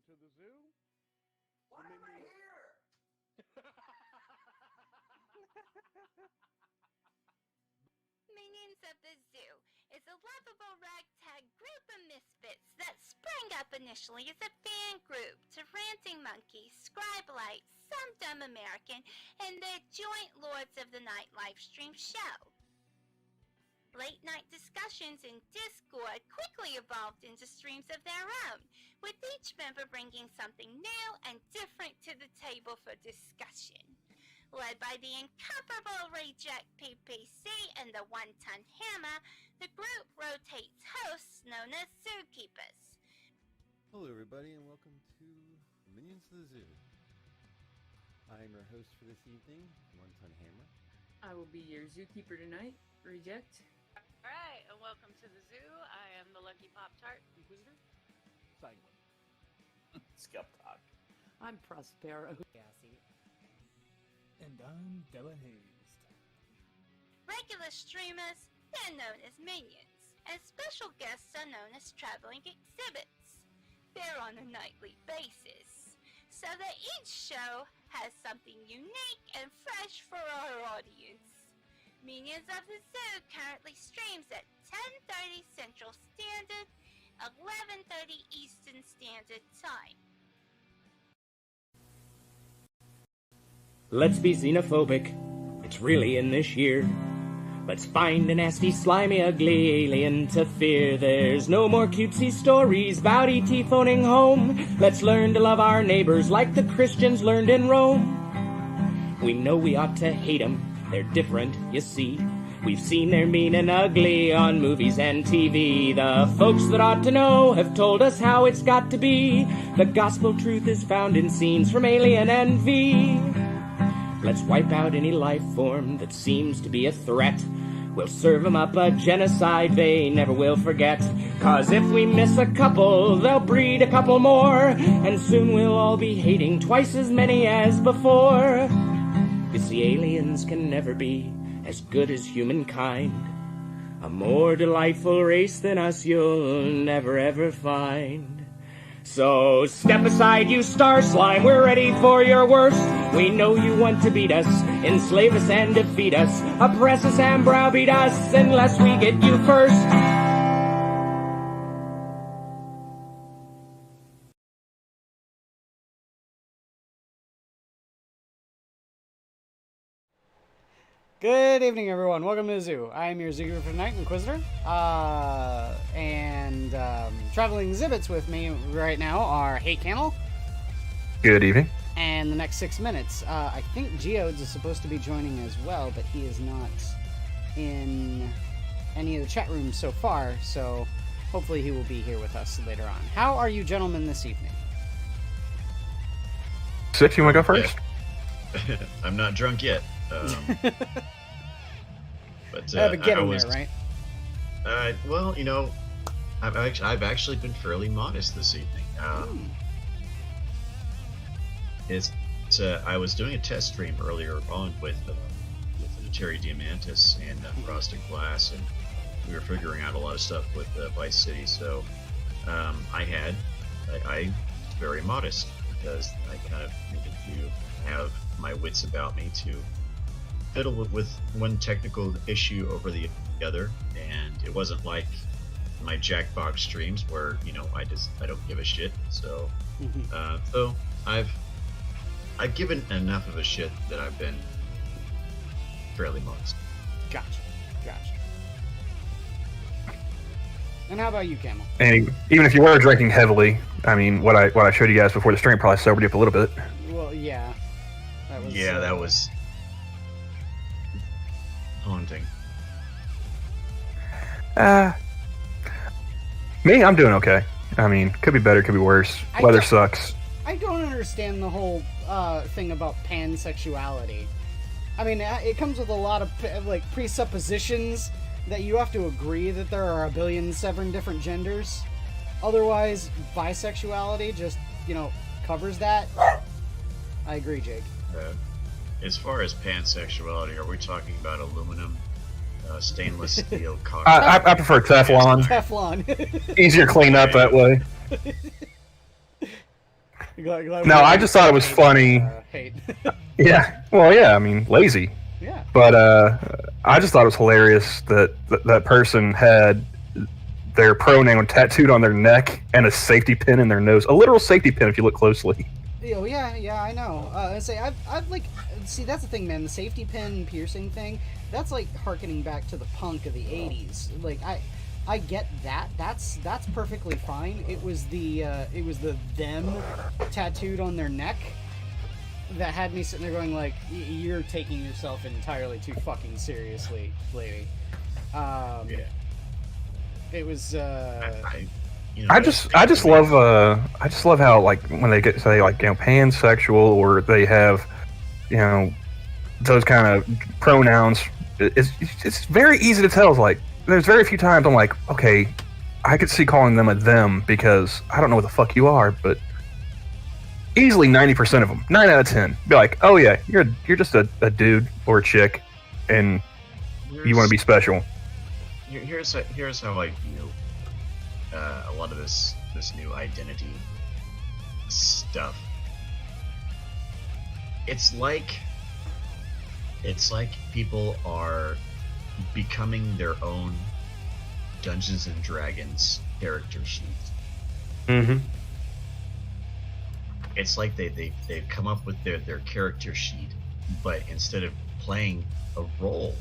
to the zoo. Why am I here? Minions of the Zoo is a lovable ragtag group of misfits that sprang up initially as a fan group to Ranting Monkey, Scribelite, Some Dumb American, and their joint Lords of the Night livestream show. Late night discussions in Discord quickly evolved into streams of their own, with each member bringing something new and different to the table for discussion. Led by the incomparable Rejekt PPC and the one-ton hammer, the group rotates hosts known as Zookeepers. Hello everybody and welcome to Minions of the Zoo. I am your host for this evening, One-Ton Hammer. I will be your zookeeper tonight, Rejekt. Alright, and welcome to the zoo. I am the TheLuckyPoptart. Inquisitor. Sanguine. Skep Tock. I'm Prospero. And I'm Delahazed. Regular streamers, they're known as minions, and special guests are known as traveling exhibits. They're on a nightly basis, so that each show has something unique and fresh for our audience. Minions of the Zoo currently streams at 10:30 Central Standard, 11:30 Eastern Standard Time. Let's be xenophobic, it's really in this year. Let's find a nasty, slimy, ugly alien to fear. There's no more cutesy stories about E.T. phoning home. Let's learn to love our neighbors like the Christians learned in Rome. We know we ought to hate them, they're different, you see. We've seen they're mean and ugly on movies and TV. The folks that ought to know have told us how it's got to be. The gospel truth is found in scenes from Alien and V. Let's wipe out any life form that seems to be a threat. We'll serve them up a genocide they never will forget. 'Cause if we miss a couple, they'll breed a couple more. And soon we'll all be hating twice as many as before. You see, aliens can never be as good as humankind. A more delightful race than us you'll never ever find. So step aside, you star slime, we're ready for your worst. We know you want to beat us, enslave us and defeat us, oppress us and browbeat us unless we get you first. Good evening, everyone. Welcome to the zoo. I am your zookeeper for tonight, Inquisitor. Traveling exhibits with me right now are Hate Camel. Good evening. And the next 6 minutes. I think Geodes is supposed to be joining as well, but he is not in any of the chat rooms so far, so hopefully he will be here with us later on. How are you gentlemen this evening? Six, you want to go first? Yeah. I'm not drunk yet. But getting there, right? Well, you know, I've actually been fairly modest this evening. I was doing a test stream earlier on with Terry Diamantis and Frosted Glass, and we were figuring out a lot of stuff with Vice City. So I was very modest because I kind of needed to have my wits about me to fiddle with one technical issue over the other, and it wasn't like my Jackbox streams where, you know, I don't give a shit. So so I've given enough of a shit that I've been fairly modest. Gotcha. And how about you, Camel? And even if you were drinking heavily, I mean, what I showed you guys before the stream probably sobered you up a little bit. Well, yeah. That was haunting. Me, I'm doing okay. I mean, could be better, could be worse. Weather sucks. I don't understand the whole thing about pansexuality. I mean, it comes with a lot of presuppositions that you have to agree that there are 1,000,000,007 different genders. Otherwise, bisexuality just, covers that. I agree, Jake. As far as pansexuality, are we talking about aluminum, stainless steel? I prefer Teflon. Teflon. Easier clean up that way. No, I just thought it was funny. Hate. Yeah. Well, yeah. I mean, lazy. Yeah. But I just thought it was hilarious that that person had their pronoun tattooed on their neck and a safety pin in their nose. A literal safety pin, if you look closely. Oh yeah, I know. I say I've like, see, that's the thing, man. The safety pin piercing thing. That's like harkening back to the punk of the '80s. Like I get that. That's perfectly fine. It was the them tattooed on their neck that had me sitting there going like, you're taking yourself entirely too fucking seriously, lady. Yeah. It was. I just love how, like, when they get, say, like, you know, pansexual, or they have, you know, those kind of pronouns. It's very easy to tell. It's like, there's very few times I'm like, okay, I could see calling them a them because I don't know what the fuck you are, but easily 90% of them, 9 out of 10, be like, oh yeah, you're just a dude or a chick, and you want to be special. Here's how I view a lot of this new identity stuff. It's like people are becoming their own Dungeons and Dragons character sheets. Mm-hmm. It's like they've come up with their character sheet, but instead of playing a role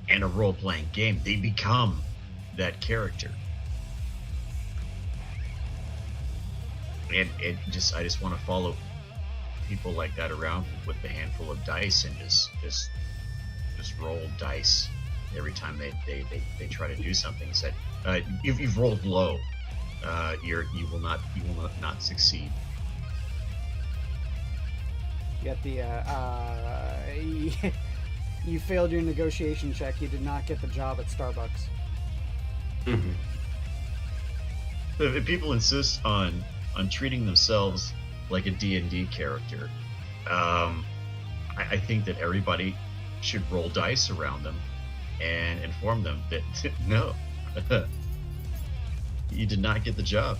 in a role-playing game, they become that character. And I just want to follow people like that around with a handful of dice and just roll dice every time they try to do something. It's that you've rolled low, you will not succeed. You got the you failed your negotiation check. You did not get the job at Starbucks. Mm-hmm. If people insist on treating themselves like a D&D character, I think that everybody should roll dice around them and inform them that no, you did not get the job.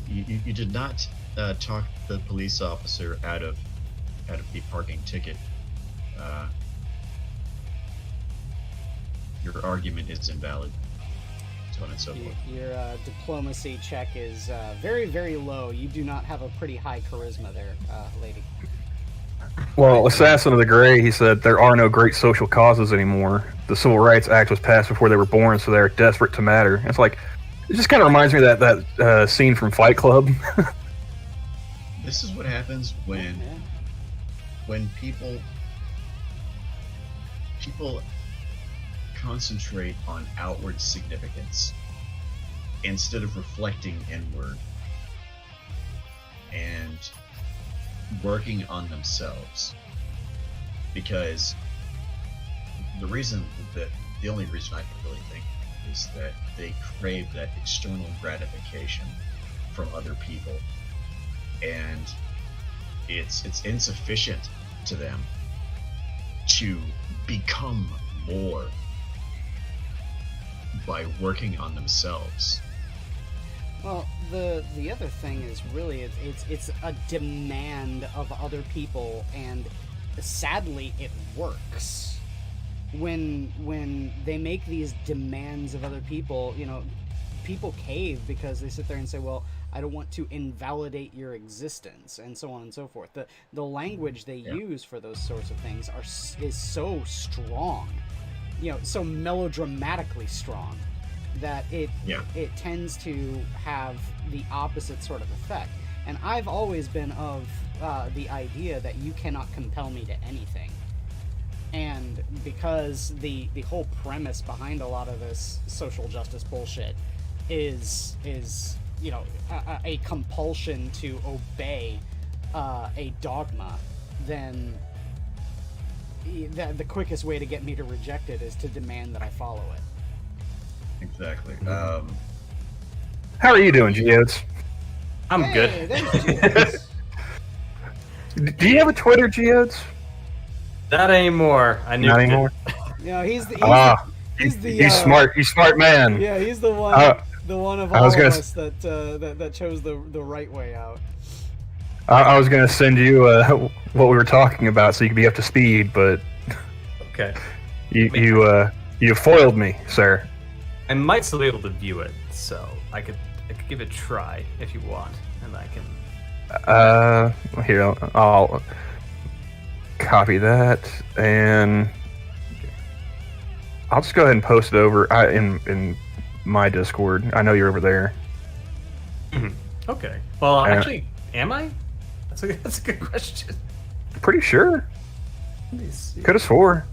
You did not talk the police officer out of the parking ticket. Your argument is invalid. So on and so forth. Your diplomacy check is very, very low. You do not have a pretty high charisma there, lady. Well, Assassin of the Grey, he said there are no great social causes anymore. The Civil Rights Act was passed before they were born, so they're desperate to matter. It's like, it just kind of reminds me of that scene from Fight Club. This is what happens when people concentrate on outward significance instead of reflecting inward and working on themselves. Because the only reason I can really think is that they crave that external gratification from other people, and it's insufficient to them to become more by working on themselves. Well, the other thing is really it's a demand of other people, and sadly it works. When they make these demands of other people, you know, people cave because they sit there and say, well, I don't want to invalidate your existence, and so on and so forth. The language they use for those sorts of things is so strong, you know, so melodramatically strong, that it tends to have the opposite sort of effect. And I've always been of the idea that you cannot compel me to anything. And because the whole premise behind a lot of this social justice bullshit is you know, a compulsion to obey a dogma, then the quickest way to get me to reject it is to demand that I follow it. Exactly. How are you doing, Geodes? I'm good. Do you have a Twitter, Geodes? Not anymore. I knew. Not anymore. You know, he's smart. He's smart man. Yeah, he's the one. The one of I all was of gonna us that chose the right way out. I was gonna send you what we were talking about so you could be up to speed, but Okay. you foiled me, sir. I might still be able to view it, so I could give it a try if you want, and I can. Here, I'll copy that, and I'll just go ahead and post it over in my Discord. I know you're over there. Okay. Well, actually, am I? That's a good question. Pretty sure. Let me see. Could have swore.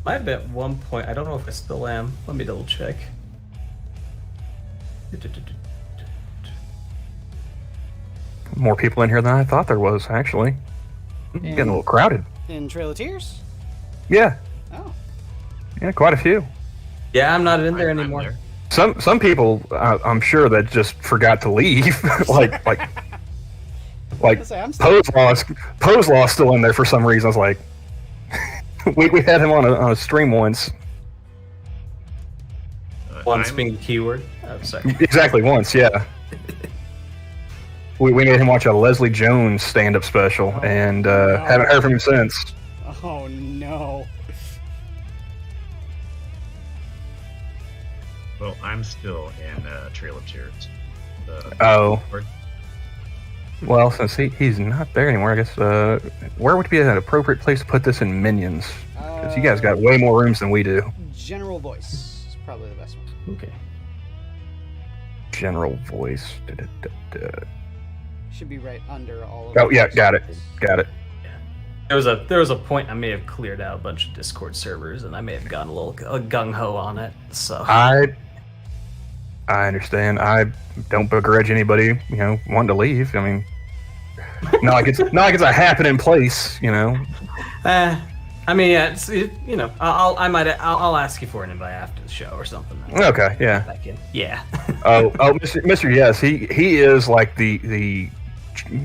Might have been at one point. I don't know if I still am. Let me double check. More people in here than I thought there was, actually. Getting a little crowded. In Trail of Tears? Yeah. Oh. Yeah, quite a few. Yeah, I'm not in there anymore. there. Some people, I'm sure, that just forgot to leave. like Pose Law's still in there for some reason. I was like, we had him on a stream once. Once being the keyword. Oh, sorry. Exactly once, yeah. We made him watch a Leslie Jones stand-up special, and haven't heard from him since. Oh no. Well, I'm still in Trail of Tears. Oh. Well, since he's not there anymore, I guess, where would be an appropriate place to put this in Minions? Because you guys got way more rooms than we do. General voice is probably the best one. Okay. General voice. Should be right under all of Oh, yeah, got it. Got it. There was a point I may have cleared out a bunch of Discord servers, and I may have gotten a little gung-ho on it, so... I understand. I don't begrudge anybody, wanting to leave. I mean, not like it's a happening place, I mean, yeah, I'll ask you for an invite after the show or something. Okay, yeah. Yeah. oh, Mr. Yes, he is like the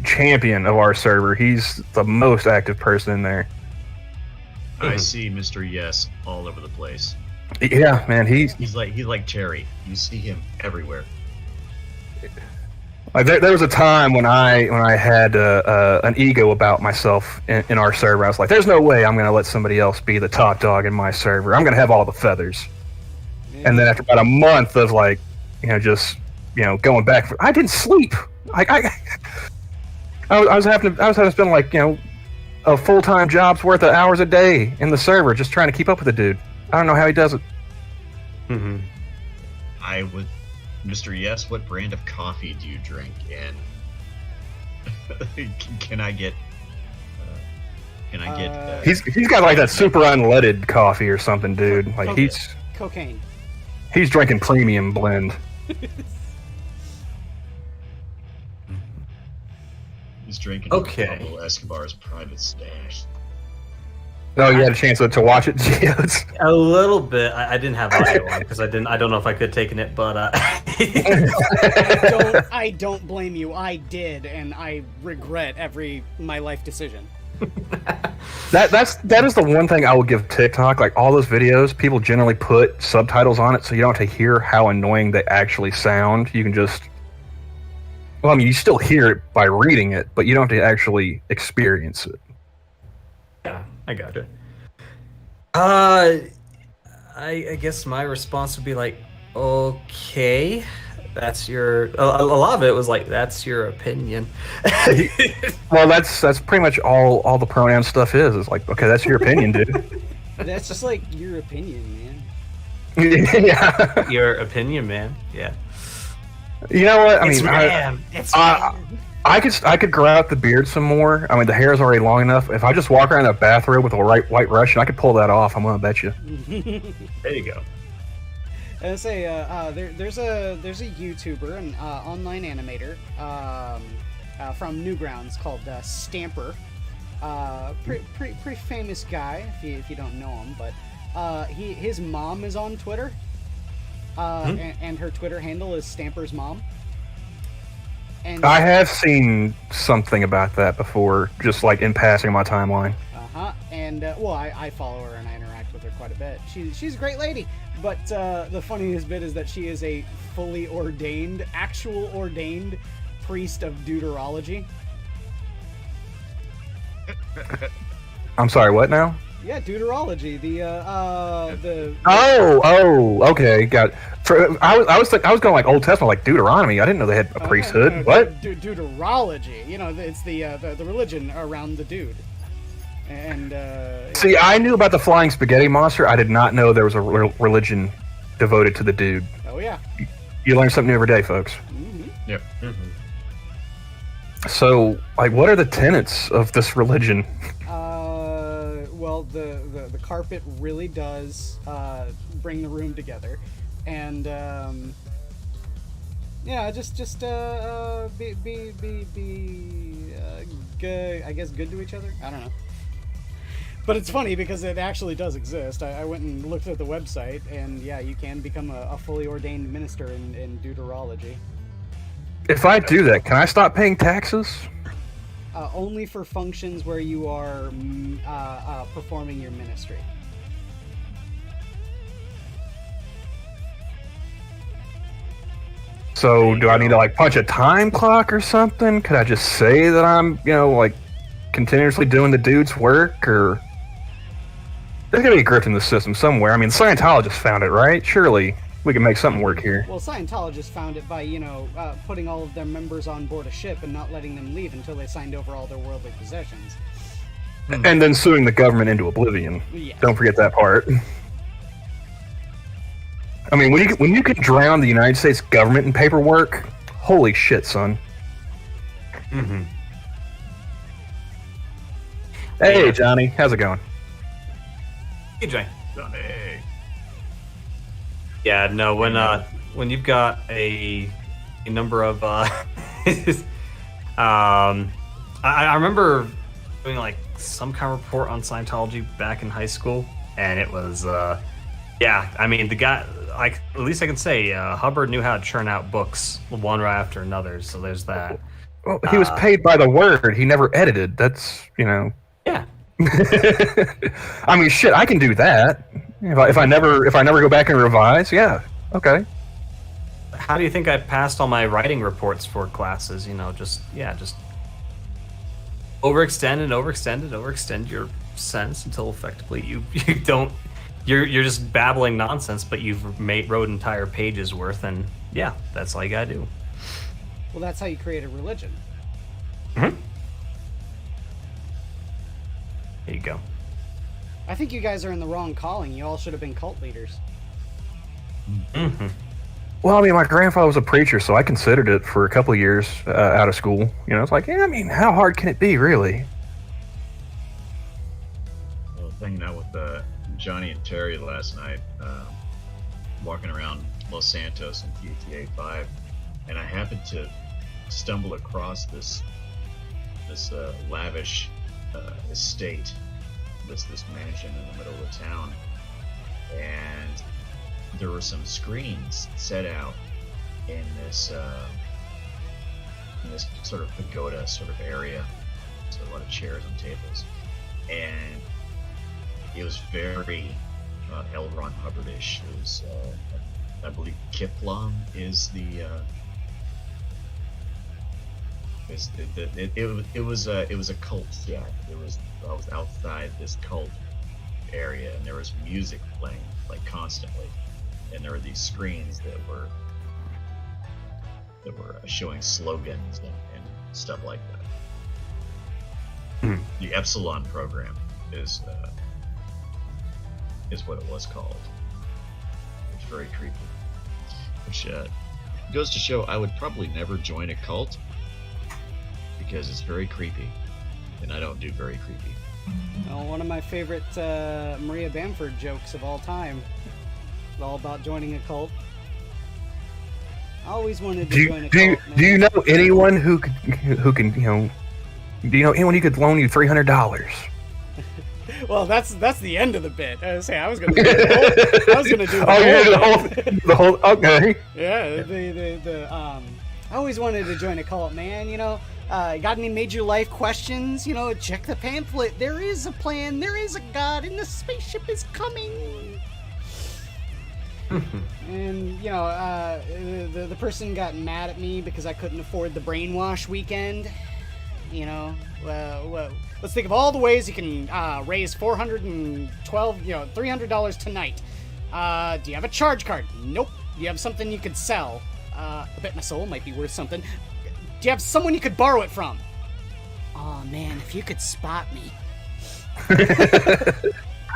champion of our server. He's the most active person in there. I see Mr. Yes all over the place. Yeah, man, he's like Cherry. You see him everywhere. Like there was a time when I had an ego about myself in our server. I was like, "There's no way I'm going to let somebody else be the top dog in my server. I'm going to have all the feathers." Yeah. And then after about a month of just going back, I didn't sleep. I was having to spend a full-time job's worth of hours a day in the server just trying to keep up with the dude. I don't know how he does it. Mm-hmm. I would, Mr. Yes, what brand of coffee do you drink? And can I get? He's got like that super unleaded coffee or something, dude. Like he's cocaine. He's drinking premium blend. He's drinking Pablo Escobar's private stash. Oh, you had a chance to watch it, Geodes? A little bit. I didn't have audio on because I don't know if I could have taken it, but I don't blame you. I did, and I regret my life decision. That is the one thing I will give TikTok. Like all those videos, people generally put subtitles on it, so you don't have to hear how annoying they actually sound. You can just, well, I mean, you still hear it by reading it, but you don't have to actually experience it. Yeah, I got it. I guess my response would be like, okay, that's your. A lot of it was like, that's your opinion. Well, that's pretty much all the pronoun stuff is. It's like, okay, that's your opinion, dude. That's just like your opinion, man. Yeah. Your opinion, man. Yeah. You know what? I It's mean, man. I could grow out the beard some more. I mean, the hair is already long enough. If I just walk around in a bathrobe with a white Russian, I could pull that off. I'm gonna bet you. There you go. I say, there's a YouTuber, an online animator, from Newgrounds called Stamper. Pretty famous guy if you don't know him, but his mom is on Twitter, and her Twitter handle is Stamper's mom. And I have seen something about that before, just like in passing my timeline. And well, I follow her and I interact with her quite a bit. She's a great lady, But the funniest bit is that she is a fully ordained, actual ordained priest of deuterology. I'm sorry, what now? Yeah, deuterology. The Okay, got it. I was going like Old Testament, like Deuteronomy. I didn't know they had a priesthood. No, what? Deuterology. You know, it's the religion around the dude. And see, I knew about the flying spaghetti monster. I did not know there was a religion devoted to the dude. Oh yeah. You learn something new every day, folks. Mm-hmm. Yep. So, like, what are the tenets of this religion? Well, the carpet really does bring the room together, and yeah, just be good. I guess good to each other. I don't know. But it's funny because it actually does exist. I went and looked at the website, and yeah, you can become a fully ordained minister in deuterology. If I do that, can I stop paying taxes? Only for functions where you are performing your ministry. So, do I need to like punch a time clock or something? Could I just say that I'm, like continuously doing the dude's work, or there's gonna be a grift in the system somewhere? I mean, Scientologists found it, right? Surely we can make something work here. Well, Scientologists found it by, putting all of their members on board a ship and not letting them leave until they signed over all their worldly possessions. And then suing the government into oblivion. Yeah. Don't forget that part. I mean, when you can drown the United States government in paperwork, holy shit, son. Mm-hmm. Hey, Johnny. How's it going? Hey, Jay. Johnny. Yeah, no, when you've got a number of I remember doing like some kind of report on Scientology back in high school, and it was yeah, I mean, the guy, at least I can say Hubbard knew how to churn out books one right after another, so there's that. Well, he was paid by the word. He never edited. That's, Yeah. I mean, shit, I can do that. If I never go back and revise, yeah, okay. How do you think I passed all my writing reports for classes? Just overextend your sense until effectively you don't. You're just babbling nonsense, but you've wrote entire pages worth, and yeah, that's all you gotta do. Well, that's how you create a religion. Mm-hmm. There you go. I think you guys are in the wrong calling. You all should have been cult leaders. Mm-hmm. Well, I mean, my grandfather was a preacher, so I considered it for a couple of years out of school. It's like, yeah, I mean, how hard can it be, really? I was hanging out with Johnny and Terry last night, walking around Los Santos and GTA 5, and I happened to stumble across this lavish estate, this mansion in the middle of the town, and there were some screens set out in this sort of pagoda sort of area, so a lot of chairs and tables, and it was very L. Ron Hubbard-ish. It was, I believe, Kiplam is it was a cult shack. I was outside this cult area, and there was music playing like constantly, and there were these screens that were showing slogans and stuff like that. The Epsilon program is what it was called. It's very creepy. Which goes to show I would probably never join a cult because it's very creepy, and I don't do very creepy. Well, one of my favorite Maria Bamford jokes of all time. It's all about joining a cult. I always wanted to join a cult. Do you know anyone who can do you know anyone who could loan you $300? Well, that's the end of the bit. I was going to do the whole okay. Yeah, I always wanted to join a cult, man. Got any major life questions? Check the pamphlet. There is a plan. There is a God, and the spaceship is coming. And, you know, the person got mad at me because I couldn't afford the brainwash weekend. You know, well, let's think of all the ways you can raise $300 tonight. Do you have a charge card? Nope. Do you have something you could sell? I bet my soul might be worth something. Do you have someone you could borrow it from? Oh man, if you could spot me.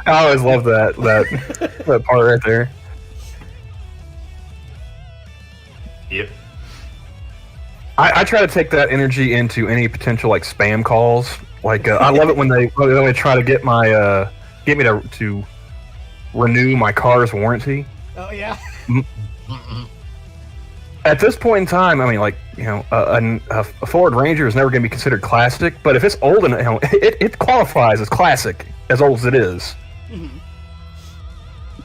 I always love that part right there. Yep. I try to take that energy into any potential like spam calls. Like I love it when they try to get me to renew my car's warranty. Oh yeah. At this point in time, I mean, like, you know, a Ford Ranger is never going to be considered classic, but if it's old and, you know, it qualifies as classic, as old as it is. Mm-hmm.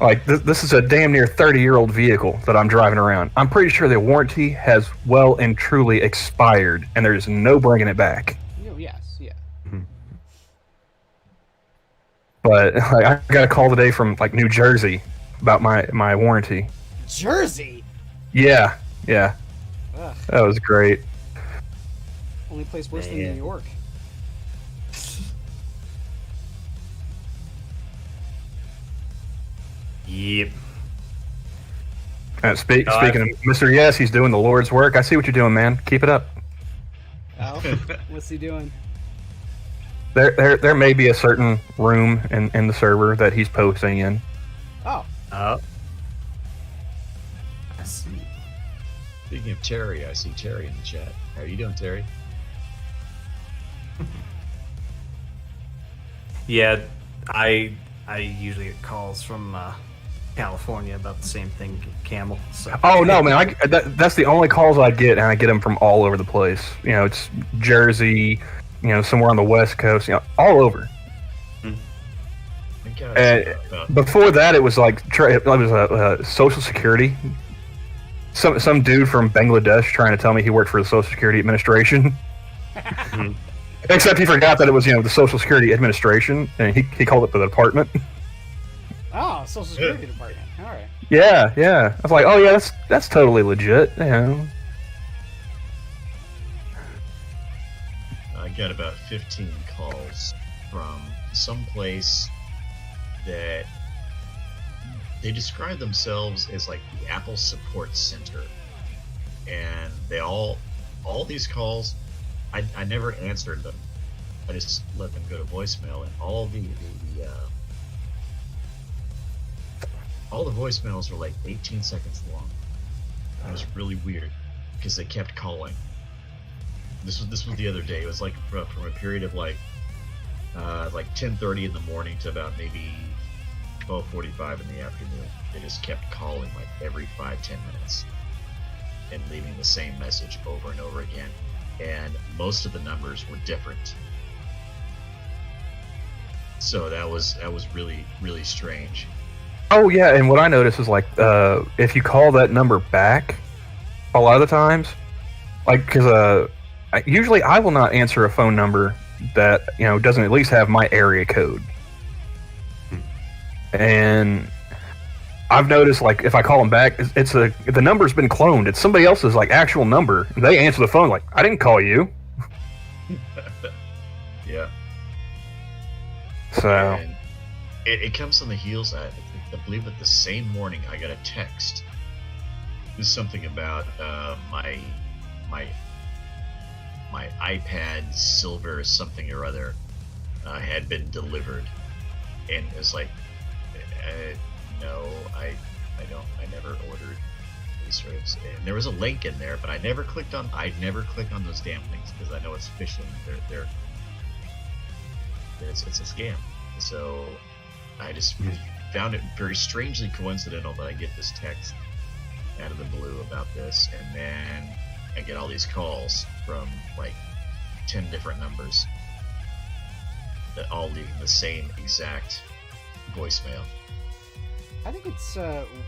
Like, this is a damn near 30-year-old vehicle that I'm driving around. I'm pretty sure the warranty has well and truly expired, and there's no bringing it back. Oh, yes, yeah. Mm-hmm. But like, I got a call today from, like, New Jersey about my warranty. Jersey? Yeah. Ugh. That was great. Only place worse than New York. Yep. Speaking of Mr. Yes, he's doing the Lord's work. I see what you're doing, man. Keep it up. Oh, what's he doing? There may be a certain room in the server that he's posting in. Oh. I see. Speaking of Terry, I see Terry in the chat. How are you doing, Terry? Yeah, I usually get calls from California about the same thing, Camel. So. Oh no, man! That's the only calls I get, and I get them from all over the place. You know, it's Jersey, you know, somewhere on the West Coast, you know, all over. Before that, it was like it was Social Security. Some dude from Bangladesh trying to tell me he worked for the Social Security Administration. Except he forgot that it was, you know, the Social Security Administration, and he called it the department. Oh, Social Security Department. All right. Yeah. I was like, oh yeah, that's totally legit. You know. I got about 15 calls from some place that they describe themselves as like the Apple Support Center, and they all these calls, I never answered them. I just let them go to voicemail, and all the voicemails were like 18 seconds long. It was really weird because they kept calling. This was the other day. It was like from a period of like 10:30 in the morning to about maybe 12:45 in the afternoon. They just kept calling like every 5-10 minutes and leaving the same message over and over again. And most of the numbers were different. So that was really, really strange. Oh yeah, and what I noticed is like if you call that number back, a lot of the times, like because usually I will not answer a phone number that, you know, doesn't at least have my area code. And I've noticed, like, if I call them back, the number's been cloned. It's somebody else's, like, actual number. And they answer the phone like, I didn't call you. Yeah. So. And it comes on the heels. I believe that the same morning I got a text. It was something about my iPad Silver something or other had been delivered, and it was like, no, I never ordered these sorts. And there was a link in there, but I never clicked on those damn links because I know it's phishing. It's a scam. So I just found it very strangely coincidental that I get this text out of the blue about this, and then I get all these calls from like 10 different numbers that all leave the same exact voicemail. I think it's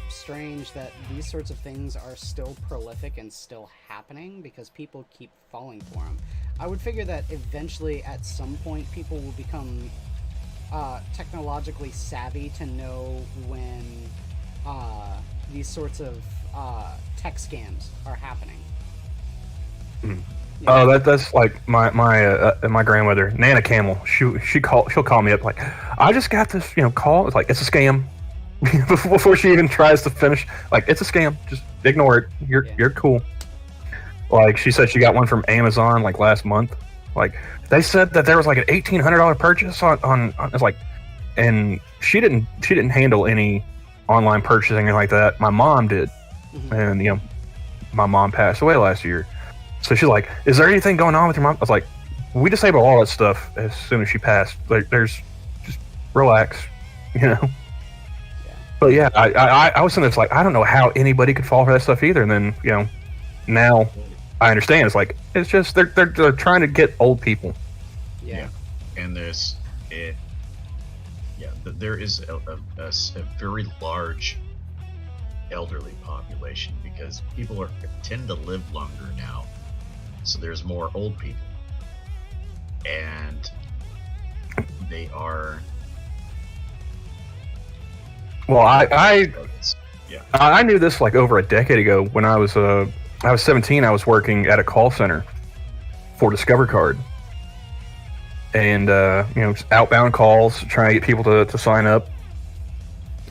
strange that these sorts of things are still prolific and still happening because people keep falling for them. I would figure that eventually, at some point, people will become technologically savvy to know when these sorts of tech scams are happening. Yeah. Oh, that's like my grandmother, Nana Camel. She'll call me up like, I just got this call. It's like, it's a scam. Before she even tries to finish, like, it's a scam. Just ignore it. You're cool. Like, she said she got one from Amazon like last month. Like, they said that there was like an $1,800 purchase on it's like, and she didn't handle any online purchasing or like that. My mom did, and my mom passed away last year. So she's like, is there anything going on with your mom? I was like, we disabled all that stuff as soon as she passed. Like, there's just relax, Yeah. But yeah, I was thinking, it's like, I don't know how anybody could fall for that stuff either. And then now I understand. It's like, it's just they're trying to get old people. Yeah. And there is a very large elderly population because people tend to live longer now. So there's more old people, and they are. Well, I knew this like over a decade ago when I was 17. I was working at a call center for Discover Card, and outbound calls trying to get people to sign up.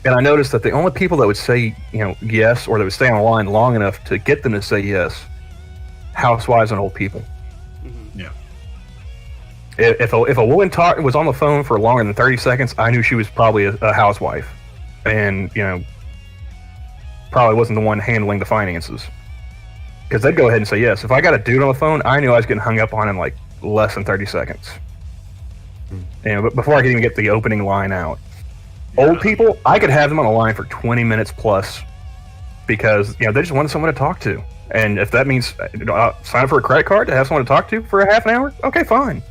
And I noticed that the only people that would say yes, or that would stay on the line long enough to get them to say yes, housewives and old people. Yeah. If a woman was on the phone for longer than 30 seconds, I knew she was probably a housewife, and probably wasn't the one handling the finances. Because they'd go ahead and say yes. If I got a dude on the phone, I knew I was getting hung up on in like less than 30 seconds. But before I could even get the opening line out. Old people, I could have them on the line for 20 minutes plus, because they just wanted someone to talk to. And if that means sign up for a credit card to have someone to talk to for a half an hour, okay, fine.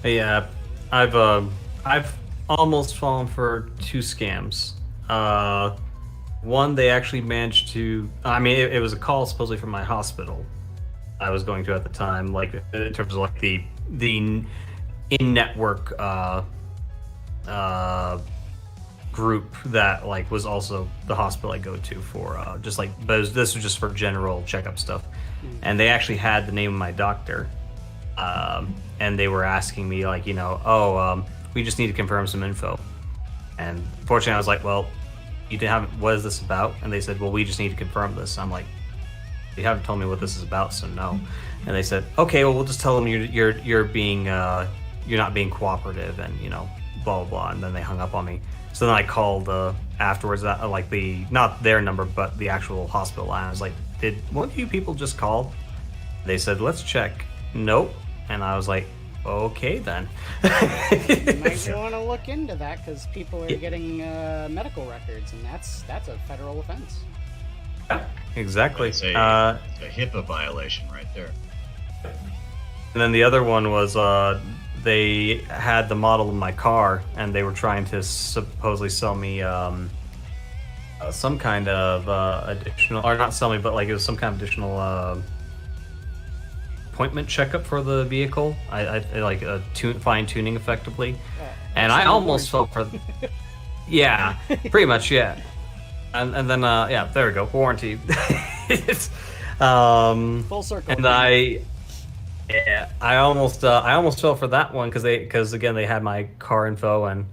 Yeah, I've almost fallen for 2 scams. One, they actually managed to. I mean, it was a call supposedly from my hospital I was going to at the time, like in terms of like the in-network group that like was also the hospital I go to for just like, but this was just for general checkup stuff. And they actually had the name of my doctor, and they were asking me like, we just need to confirm some info. And fortunately, I was like, well, you didn't have, what is this about? And they said, well, we just need to confirm this. I'm like, you haven't told me what this is about, so no. And they said, okay, well, we'll just tell them you're being you're not being cooperative, and blah blah blah. And then they hung up on me. So then I called afterwards, like not their number, but the actual hospital line. I was like, did one of you people just call? They said, let's check. Nope. And I was like, okay then. You might want to look into that, because people are getting medical records, and that's a federal offense. Yeah, exactly. It's a HIPAA violation right there. And then the other one was they had the model of my car, and they were trying to supposedly sell me some kind of additional, or not sell me, but like it was some kind of additional appointment checkup for the vehicle. I like a fine tuning effectively, and I almost fell for. Yeah, pretty much, yeah. And then yeah, there we go, warranty. Full circle. And I almost fell for that one because again they had my car info, and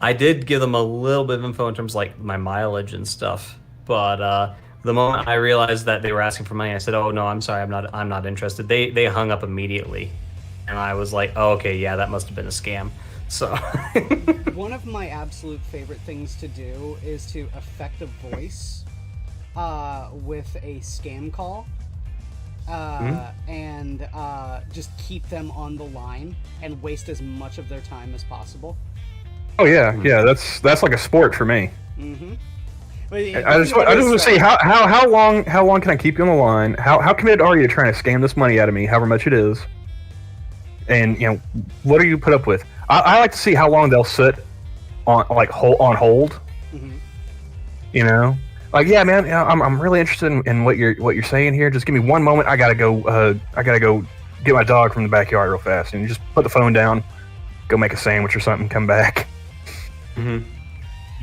I did give them a little bit of info in terms of like my mileage and stuff. But the moment I realized that they were asking for money, I said, "Oh no, I'm sorry, I'm not interested." They hung up immediately, and I was like, "Oh, okay, yeah, that must have been a scam." So one of my absolute favorite things to do is to affect a voice with a scam call. And just keep them on the line and waste as much of their time as possible. Oh yeah, that's like a sport for me. Mm-hmm. I just want to see how long can I keep you on the line? How committed are you to trying to scam this money out of me, however much it is? And what do you put up with? I like to see how long they'll sit on hold. Mm-hmm. Like, yeah, man, I'm really interested in what you're saying here. Just give me one moment. I gotta go get my dog from the backyard real fast, and you just put the phone down, go make a sandwich or something, come back. Mm-hmm.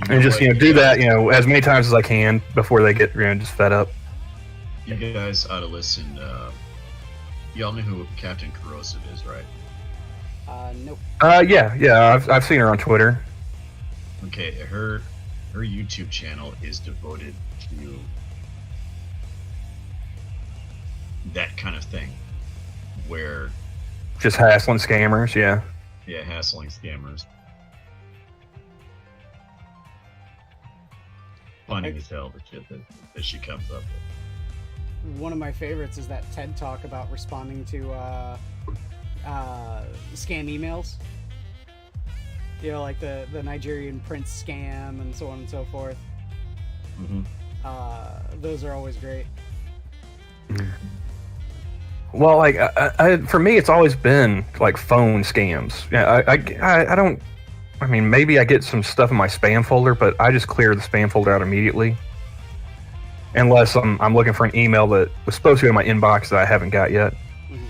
And just do that as many times as I can before they get just fed up. You guys ought to listen. Y'all know who Captain Corrosive is, right? Nope. Yeah. I've seen her on Twitter. Okay, her YouTube channel is devoted to that kind of thing, where just hassling scammers. Yeah, hassling scammers. Funny as hell, the shit that she comes up with. One of my favorites is that TED Talk about responding to scam emails. Like the Nigerian prince scam and so on and so forth. Mm-hmm. Those are always great. Well, like for me, it's always been like phone scams. Yeah, I don't. I mean, maybe I get some stuff in my spam folder, but I just clear the spam folder out immediately. Unless I'm looking for an email that was supposed to be in my inbox that I haven't got yet. Mm-hmm.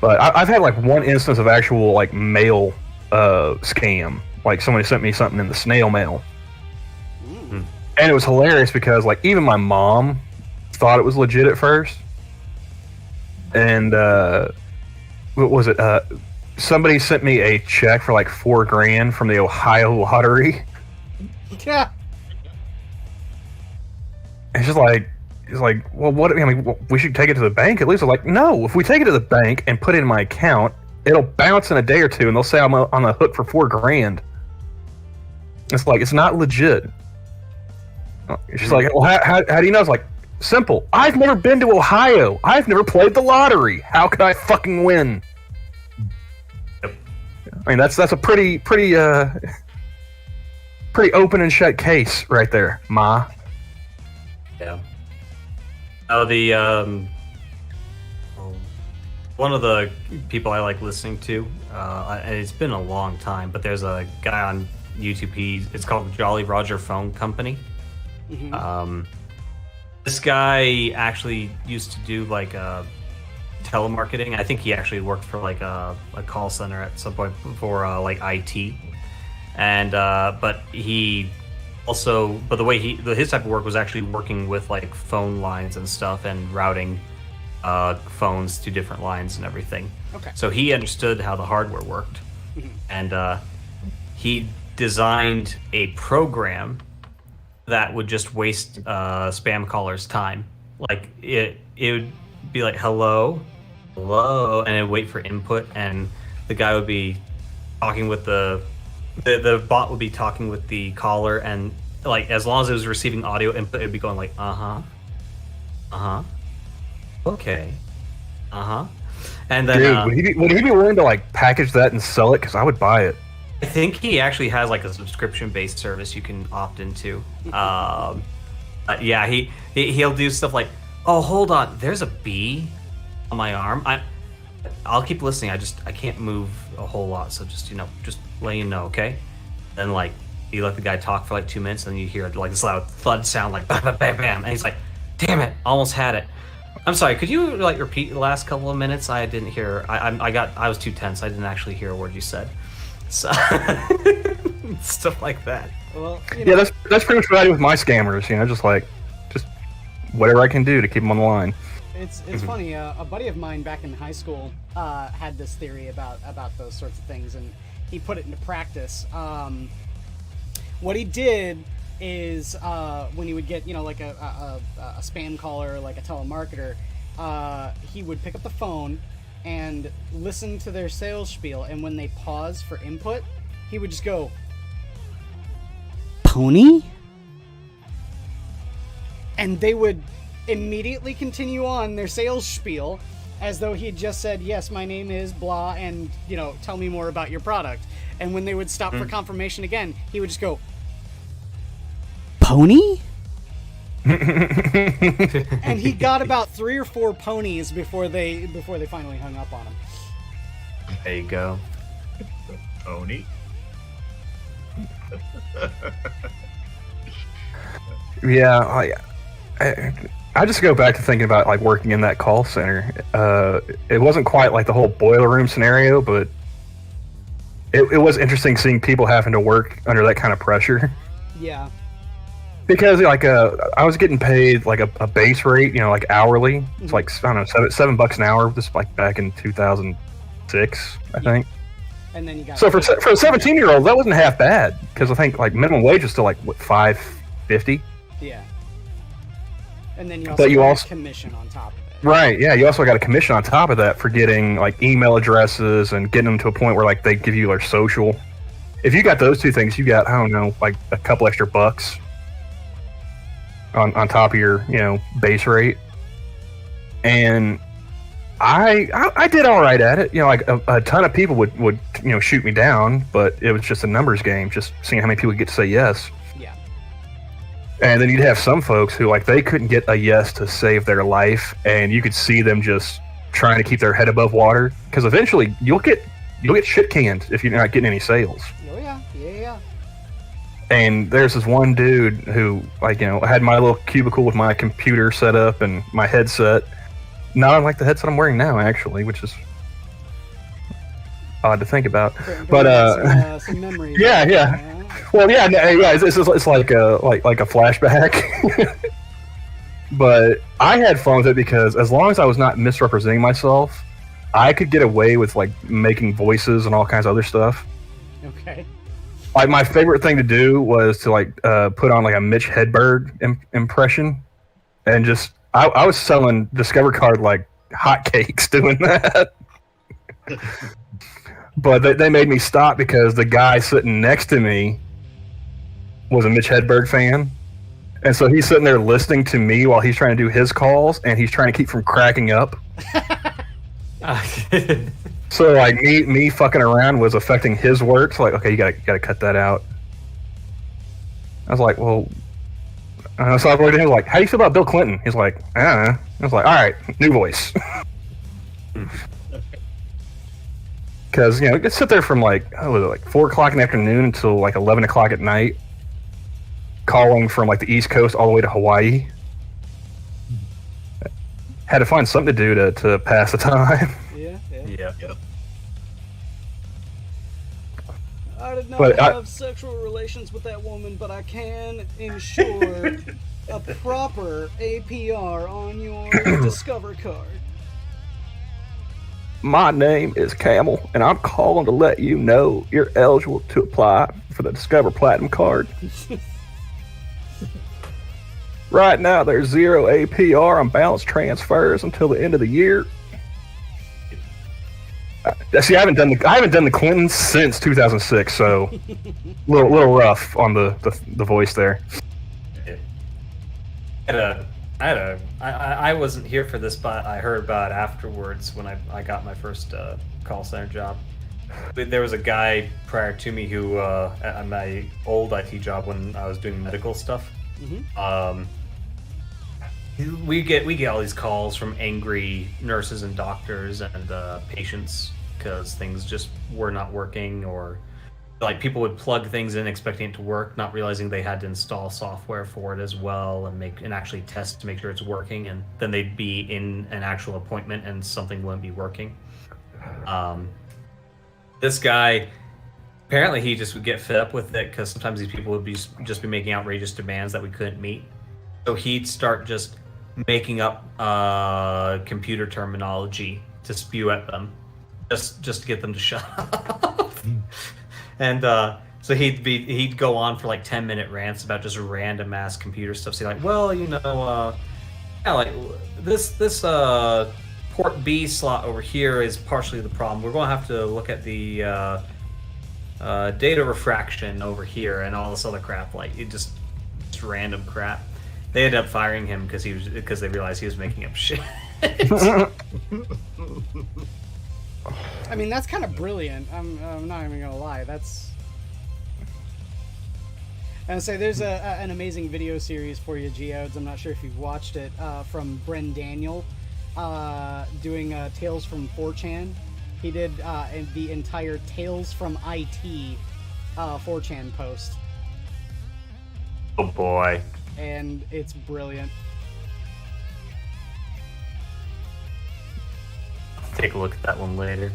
But I've had like one instance of actual like mail scam. Like somebody sent me something in the snail mail. Mm. And it was hilarious because like even my mom thought it was legit at first. And what was it? Somebody sent me a check for like $4,000 from the Ohio lottery. Yeah. It's just like, well, what? I mean, we should take it to the bank at least. I'm like, no. If we take it to the bank and put it in my account, it'll bounce in a day or two, and they'll say I'm on the hook for $4,000. It's like it's not legit. She's like, well, how do you know? It's like simple. I've never been to Ohio. I've never played the lottery. How could I fucking win? I mean, that's a pretty open and shut case right there, Ma. Yeah. Oh, one of the people I like listening to, and it's been a long time, but there's a guy on YouTube. It's called Jolly Roger Phone Company. Mm-hmm. This guy actually used to do like telemarketing. I think he actually worked for like a call center at some point for like IT, and but he also, but the way his type of work was actually working with like phone lines and stuff and routing phones to different lines and everything. Okay. So he understood how the hardware worked, Mm-hmm. and he designed a program that would just waste spam callers' time. Like it would be like hello, and it'd wait for input, and the guy would be talking with the bot would be talking with the caller, and like as long as it was receiving audio input, it'd be going like okay, and then dude, would he be willing to like package that and sell it? Because I would buy it. I think he actually has like a subscription-based service you can opt into. Yeah, he'll do stuff like, oh, hold on, there's a bee on my arm. I'll keep listening. I can't move a whole lot, so just let you know, okay? Then like you let the guy talk for like 2 minutes, and then you hear like this loud thud sound, like bam, bam, bam, bam, and he's like, damn it, almost had it. I'm sorry, could you like repeat the last couple of minutes? I didn't hear. I was too tense. I didn't actually hear a word you said. So stuff like that. Well, yeah, that's pretty much what I do with my scammers. Just whatever I can do to keep them on the line. It's funny. A buddy of mine back in high school had this theory about those sorts of things, and he put it into practice. What he did is when he would get like a spam caller, like a telemarketer, he would pick up the phone and listen to their sales spiel, and when they pause for input, he would just go, "Pony?" And they would immediately continue on their sales spiel as though he had just said, "Yes, my name is blah, and tell me more about your product." And when they would stop for confirmation again, he would just go, "Pony?" And he got about 3 or 4 ponies before they finally hung up on him. There you go. Pony. Yeah, I just go back to thinking about like working in that call center. It wasn't quite like the whole boiler room scenario, but it was interesting seeing people having to work under that kind of pressure. Yeah. Because like I was getting paid like a base rate, like hourly. It's like I don't know, $7 an hour. This is like back in 2006, I think. And then you got so for a 17-year-old, that wasn't half bad because I think like minimum wage is still like what, $5.50. Yeah. And then you But you got also a commission on top of it. Right. Yeah. You also got a commission on top of that for getting like email addresses and getting them to a point where like they give you their social. If you got those two things, you got I don't know like a couple extra bucks on top of your base rate. And I did all right at it. Like a ton of people would shoot me down, but it was just a numbers game, just seeing how many people get to say yes. Yeah. And then you'd have some folks who like they couldn't get a yes to save their life, and you could see them just trying to keep their head above water because eventually you'll get shit canned if you're not getting any sales. Oh yeah. And there's this one dude who, like, I had my little cubicle with my computer set up and my headset. Not unlike the headset I'm wearing now, actually, which is odd to think about. But some memories. Yeah. Well, yeah. It's like a flashback. But I had fun with it because as long as I was not misrepresenting myself, I could get away with like making voices and all kinds of other stuff. Okay. Like my favorite thing to do was to like put on like a Mitch Hedberg impression, and just I was selling Discover card like hotcakes doing that. But they made me stop because the guy sitting next to me was a Mitch Hedberg fan, and so he's sitting there listening to me while he's trying to do his calls, and he's trying to keep from cracking up. So like me fucking around was affecting his work. So like, okay, you gotta cut that out. I was like, well, so I looked at him like, how do you feel about Bill Clinton? He's like, I don't know. I was like, all right, new voice. Because you could sit there from like 4:00 in the afternoon until like 11 o'clock at night, calling from like the East Coast all the way to Hawaii. Had to find something to do to pass the time. Yeah. I did not have sexual relations with that woman, but I can ensure a proper APR on your Discover card. My name is Camel, and I'm calling to let you know you're eligible to apply for the Discover Platinum card. Right now, there's 0 APR on balance transfers until the end of the year. See, I haven't done the Clintons since 2006, so little rough on the voice there. I wasn't here for this, but I heard about it afterwards when I got my first call center job. There was a guy prior to me who at my old IT job when I was doing medical stuff. We get all these calls from angry nurses and doctors and patients because things just were not working, or like people would plug things in expecting it to work, not realizing they had to install software for it as well and actually test to make sure it's working, and then they'd be in an actual appointment and something wouldn't be working. This guy, apparently he just would get fed up with it because sometimes these people would just be making outrageous demands that we couldn't meet. So he'd start just making up computer terminology to spew at them, just to get them to shut up. And so he'd go on for like 10-minute rants about just random ass computer stuff. Say like, well, like this port B slot over here is partially the problem. We're going to have to look at the data refraction over here and all this other crap. Like it just random crap. They ended up firing him because they realized he was making up shit. I mean, that's kind of brilliant. I'm not even gonna lie. That's. And say there's an amazing video series for you, Geodes. I'm not sure if you've watched it, from Bren Daniel, doing Tales from 4chan. He did the entire Tales from IT 4chan post. Oh boy. And it's brilliant. Take a look at that one later.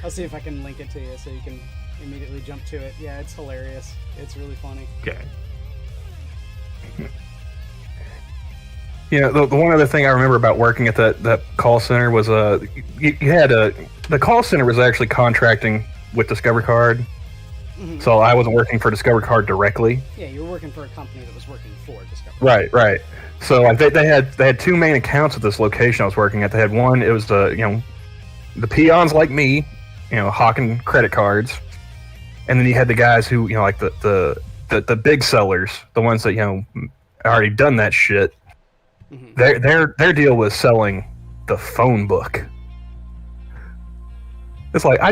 I'll see if I can link it to you so you can immediately jump to it. Yeah, it's hilarious. It's really funny. Okay. You know, the one other thing I remember about working at that call center was you had the call center was actually contracting with Discover Card, so I wasn't working for Discover Card directly. Yeah, you were working for a company that was working for Discover. Right. So like they had two main accounts at this location I was working at. They had one, it was the peons like me, hawking credit cards, and then you had the guys who like the big sellers, the ones that already done that shit. Their deal was selling the phone book. It's like I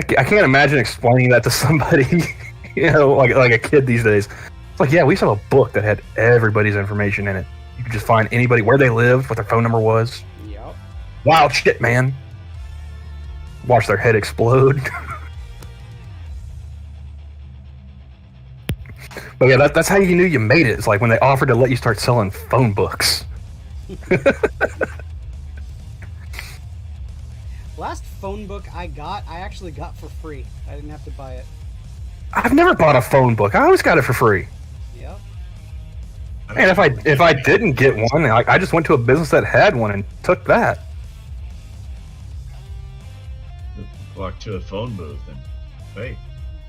can't imagine explaining that to somebody, like a kid these days. It's like, yeah, we saw a book that had everybody's information in it. You could just find anybody, where they lived, what their phone number was. Yep. Wild shit, man. Watch their head explode. But yeah, that's how you knew you made it. It's like when they offered to let you start selling phone books. Last phone book I actually got for free. I didn't have to buy it. I've never bought a phone book. I always got it for free. Yep. And if I didn't get one, I just went to a business that had one and took that. Walk to a phone booth and hey,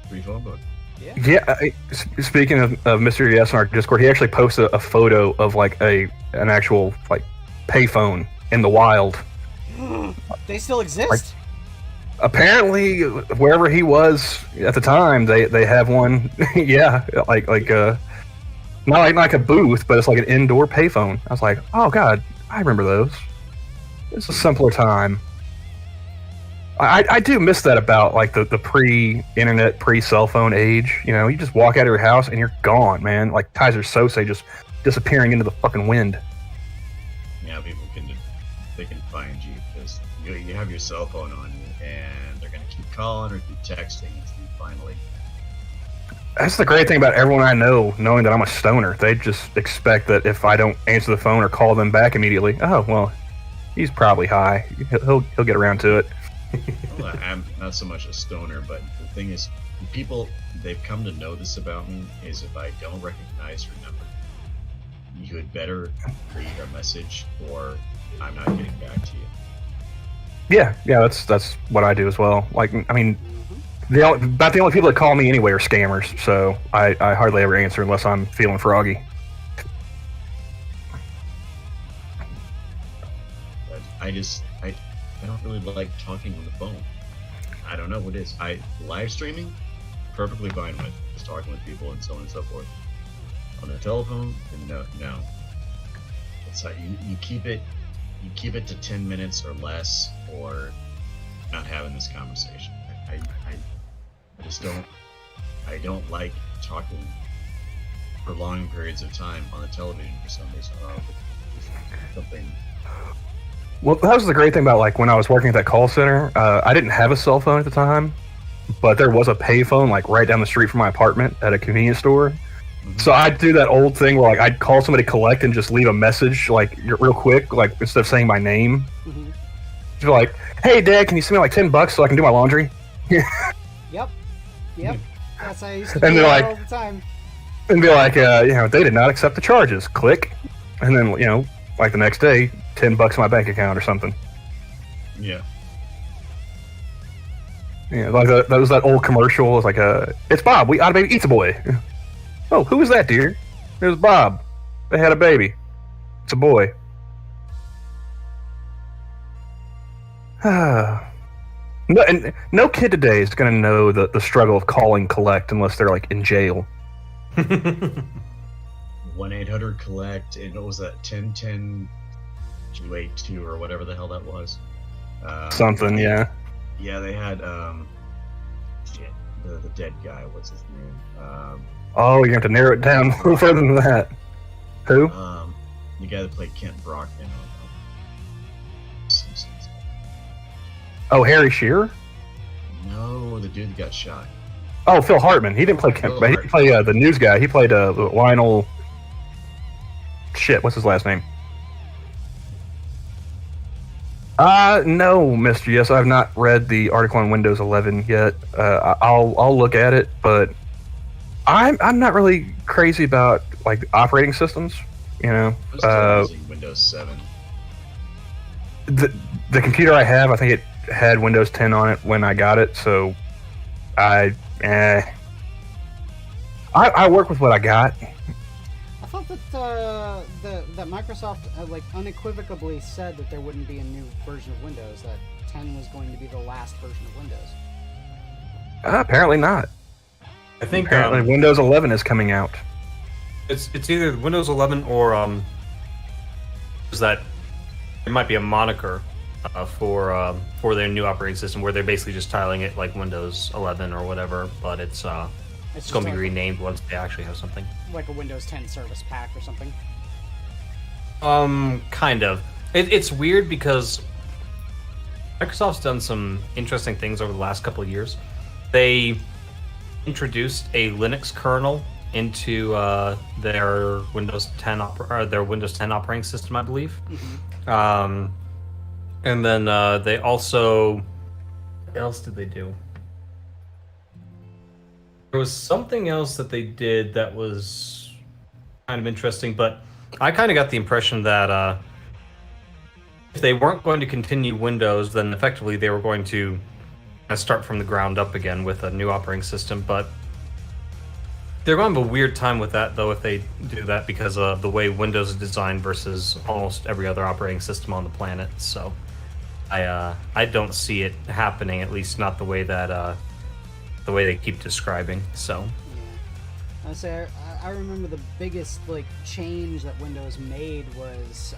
free phone book. Yeah. Speaking of Mr. Yes in our Discord, he actually posted a photo of like an actual like payphone in the wild. They still exist? Like, apparently, wherever he was at the time, they have one. Yeah, not like a booth, but it's like an indoor payphone. I was like, oh god, I remember those. It's a simpler time. I do miss that about like the pre-internet, pre-cell phone age. You just walk out of your house and you're gone, man. Like Kaiser Sose just disappearing into the fucking wind. Yeah, people they can find you because you have your cell phone on you, and they're gonna keep calling or keep texting until you finally. That's the great thing about everyone I know, knowing that I'm a stoner. They just expect that if I don't answer the phone or call them back immediately, oh well, he's probably high. He'll get around to it. Well, I'm not so much a stoner, but the thing is, they've come to know this about me, is if I don't recognize your number, you had better read a message or I'm not getting back to you. Yeah, that's what I do as well. Like, I mean, about the only people that call me anyway are scammers, so I hardly ever answer unless I'm feeling froggy. But I don't really like talking on the phone. I don't know what it is. Live streaming, perfectly fine with just talking with people and so on and so forth. On the telephone, no. It's like you keep it to 10 minutes or less, or not having this conversation. I just don't like talking for long periods of time on the television for some reason. Something. Well, that was the great thing about like when I was working at that call center. I didn't have a cell phone at the time, but there was a payphone like right down the street from my apartment at a convenience store. Mm-hmm. So I'd do that old thing where like I'd call somebody collect and just leave a message like real quick, like instead of saying my name. Mm-hmm. Just be like, "Hey, Dad, can you send me like $10 so I can do my laundry?" Yep. That's how I used to do it all the time. And be like, they did not accept the charges. Click, and then like the next day, $10 in my bank account or something. Yeah. Yeah, like that was that old commercial. It was like, it's Bob. We Odd Baby Eats a Boy. Oh, who was that, dear? It was Bob. They had a baby. It's a boy. No kid today is going to know the struggle of calling collect unless they're like in jail. 1-800-COLLECT, and what was that? 1010-282 or whatever the hell that was. Something, yeah. Yeah, they had the dead guy. What's his name? Oh, you have to narrow it down a little further than that. Who? The guy that played Kent Brockman on Simpsons. Oh, Harry Shearer? No, the dude that got shot. Oh, Phil Hartman. He didn't play Kent, but he played the news guy. He played Lionel. Shit, what's his last name? No, Mr. Yes, I've not read the article on Windows 11 yet. I'll look at it, but I'm not really crazy about like operating systems. You know, I'm still using Windows 7. The computer I have, I think it had Windows 10 on it when I got it, so I work with what I got. I thought that Microsoft like unequivocally said that there wouldn't be a new version of Windows. That 10 was going to be the last version of Windows. Apparently not. I think apparently Windows 11 is coming out. It's either Windows 11 or is that it might be a moniker for their new operating system where they're basically just tiling it like Windows 11 or whatever, but it's going to be renamed once they actually have something. Like a Windows 10 service pack or something? Kind of. It's weird because Microsoft's done some interesting things over the last couple of years. They introduced a Linux kernel into their Windows 10 operating system, I believe. Mm-hmm. And then they also... What else did they do? There was something else that they did that was kind of interesting, but I kind of got the impression that if they weren't going to continue Windows, then effectively they were going to start from the ground up again with a new operating system. But they're going to have a weird time with that, though, if they do that, because of the way Windows is designed versus almost every other operating system on the planet. So I don't see it happening, at least not the way that the way they keep describing. So yeah. I say I remember the biggest like change that Windows made was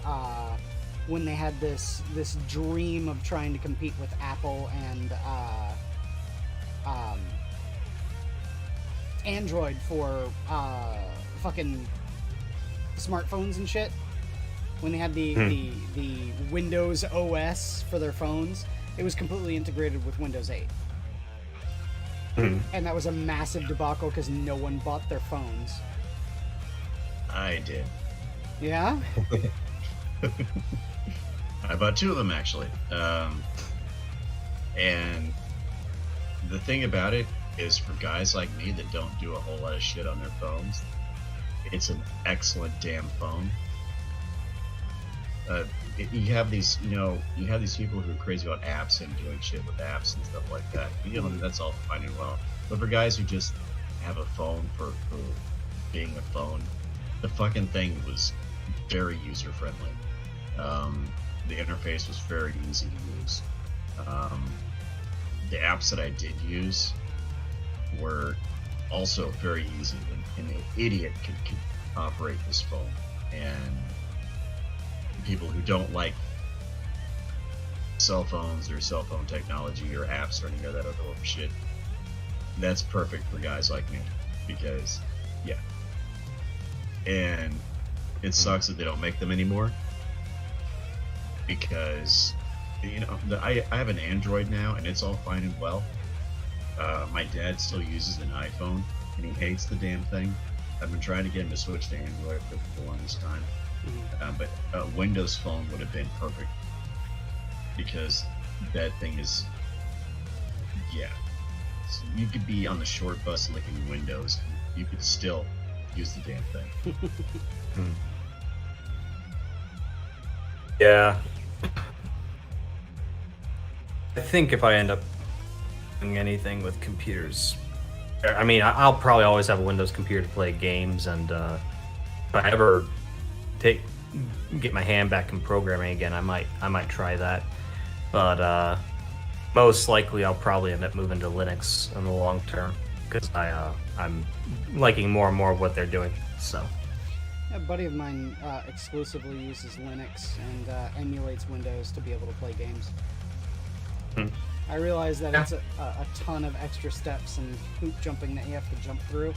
when they had this dream of trying to compete with Apple and Android for fucking smartphones and shit. When they had the Windows OS for their phones, it was completely integrated with Windows 8. And that was a massive debacle because no one bought their phones. I did. Yeah? I bought 2 of them, actually. And the thing about it is, for guys like me that don't do a whole lot of shit on their phones, it's an excellent damn phone. You have these people who are crazy about apps and doing shit with apps and stuff like that. You know, that's all fine and well. But for guys who just have a phone for being a phone, the fucking thing was very user friendly. The interface was very easy to use. The apps that I did use were also very easy, and an idiot could operate this phone. And people who don't like cell phones or cell phone technology or apps or any of that other shit, that's perfect for guys like me, because yeah. And it sucks that they don't make them anymore, because I have an Android now, and it's all fine and well. My dad still uses an iPhone, and he hates the damn thing. I've been trying to get him to switch to Android for the longest time. But a Windows phone would have been perfect, because that thing is, yeah. So you could be on the short bus licking Windows, you could still use the damn thing. Yeah. I think if I end up doing anything with computers, I mean, I'll probably always have a Windows computer to play games, and if I ever get my hand back in programming again, I might try that. But most likely I'll probably end up moving to Linux in the long term, because I'm liking more and more of what they're doing. So a buddy of mine exclusively uses Linux and emulates Windows to be able to play games. I realize that it's a ton of extra steps and hoop jumping that you have to jump through.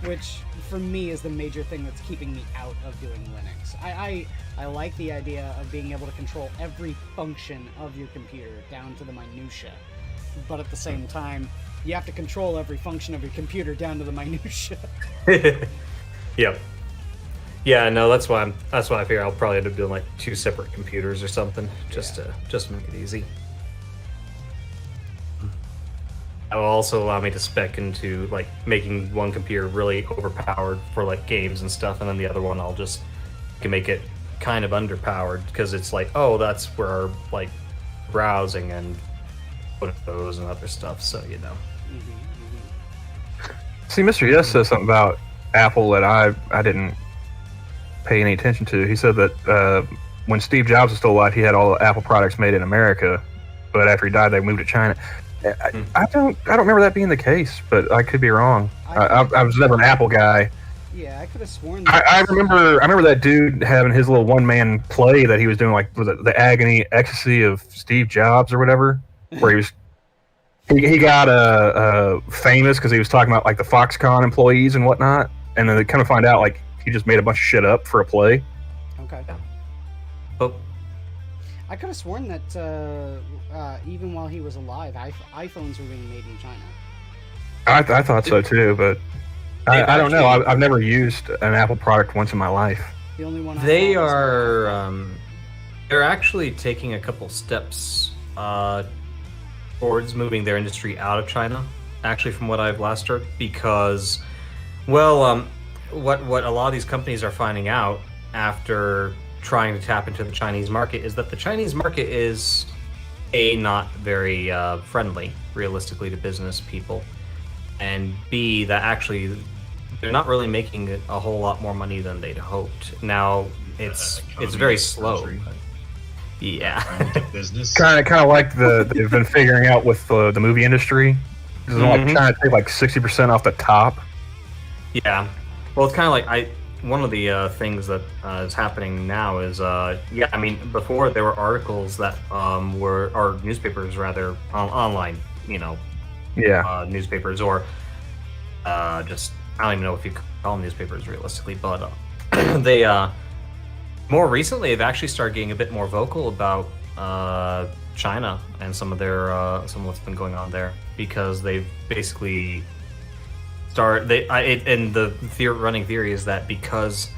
Which, for me, is the major thing that's keeping me out of doing Linux. I like the idea of being able to control every function of your computer down to the minutia. But at the same time, you have to control every function of your computer down to the minutia. Yep. Yeah, no, that's why I figure I'll probably end up doing like 2 separate computers or something, just to make it easy. That will also allow me to spec into like making one computer really overpowered for like games and stuff, and then the other one I can make it kind of underpowered because it's like, oh, that's where our like browsing and photos and other stuff. So See, Mr. Yes says something about Apple that I didn't pay any attention to. He said that when Steve Jobs was still alive, he had all the Apple products made in America, but after he died, they moved to China. I don't remember that being the case, but I could be wrong. I was never an Apple guy. Yeah, I could have sworn. I remember that dude having his little one-man play that he was doing, like the agony, ecstasy of Steve Jobs or whatever, where he got famous because he was talking about like the Foxconn employees and whatnot, and then they kind of find out like he just made a bunch of shit up for a play. Okay. Oh. I could have sworn that even while he was alive, iPhones were being made in China. I thought so too, but I don't know. I've never used an Apple product once in my life. The only one they're actually taking a couple steps towards moving their industry out of China. Actually, from what I've last heard, because, well, what a lot of these companies are finding out after trying to tap into the Chinese market is that the Chinese market is not very friendly, realistically, to business people, and B, that actually they're not really making a whole lot more money than they'd hoped. Now it's very slow. Yeah, business. Kind of like they've been figuring out with the movie industry. Like trying to take like 60% off the top. Yeah, well, it's kind of like one of the things that is happening now is I mean, before there were articles that or newspapers rather online, newspapers or just I don't even know if you call them newspapers realistically, but they more recently have actually started getting a bit more vocal about China and some of what's been going on there, because they've basically and the running theory is that because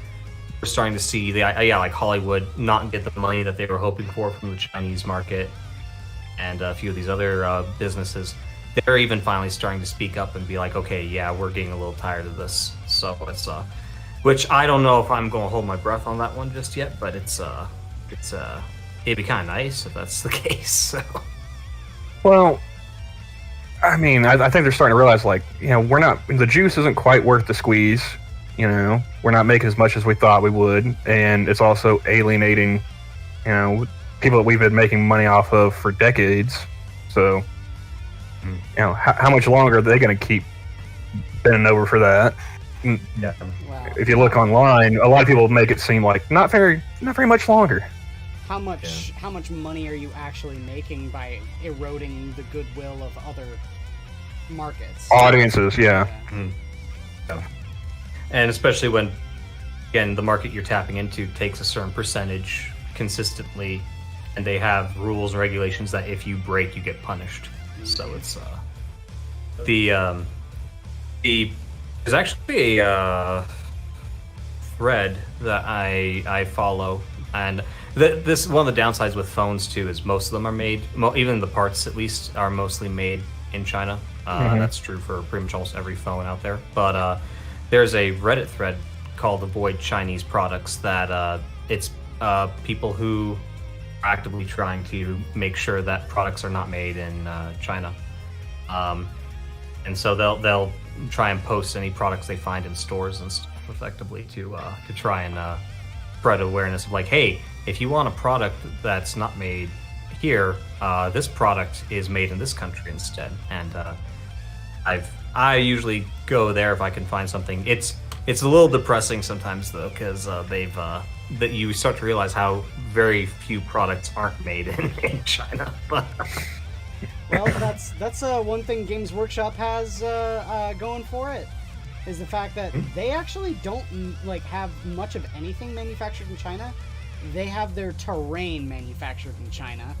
we're starting to see like Hollywood not get the money that they were hoping for from the Chinese market, and a few of these other businesses, they're even finally starting to speak up and be like, okay, yeah, we're getting a little tired of this. So it's which I don't know if I'm going to hold my breath on that one just yet, but it'd be kind of nice if that's the case. So. Well, I mean, I think they're starting to realize, like, the juice isn't quite worth the squeeze. We're not making as much as we thought we would, and it's also alienating, people that we've been making money off of for decades. So, how much longer are they going to keep bending over for that? Yeah. Wow. If you look online, a lot of people make it seem like not very much longer. How much money are you actually making by eroding the goodwill of other markets? Audiences, yeah. And especially when, again, the market you're tapping into takes a certain percentage consistently, and they have rules and regulations that if you break, you get punished. So it's there's actually a thread that I follow, and this one of the downsides with phones too is most of them are made, even the parts at least, are mostly made in China. That's true for pretty much almost every phone out there. But there's a Reddit thread called "Avoid Chinese Products" that it's people who are actively trying to make sure that products are not made in China, and so they'll try and post any products they find in stores and stuff effectively to try and spread awareness of like, hey, if you want a product that's not made here, this product is made in this country instead. And I usually go there if I can find something. It's a little depressing sometimes though, because that you start to realize how very few products aren't made in China. Well, that's one thing Games Workshop has going for it, is the fact that they actually don't have much of anything manufactured in China. They have their terrain manufactured in China,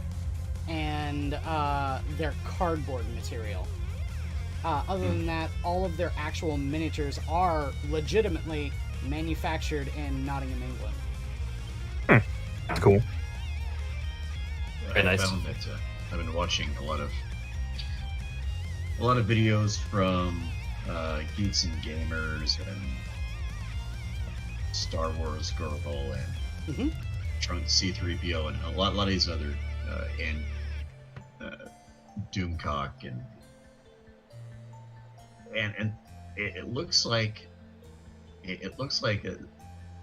and their cardboard material. Other than that, all of their actual miniatures are legitimately manufactured in Nottingham, England. That's cool. I nice. found that I've been watching a lot of videos from Geeks and Gamers and Star Wars Girl and Trunk C-3PO and a lot of these other and Doomcock and it looks like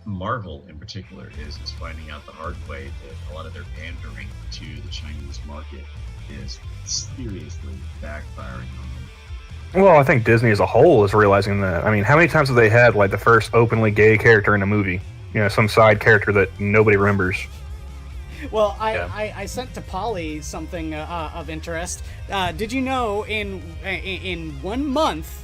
Marvel in particular is finding out the hard way that a lot of their pandering to the Chinese market is seriously backfiring on them. Well, I think Disney as a whole is realizing that. I mean, how many times have they had like the first openly gay character in a movie? You know, some side character that nobody remembers. Well, I sent to Polly something of interest. Did you know in 1 month,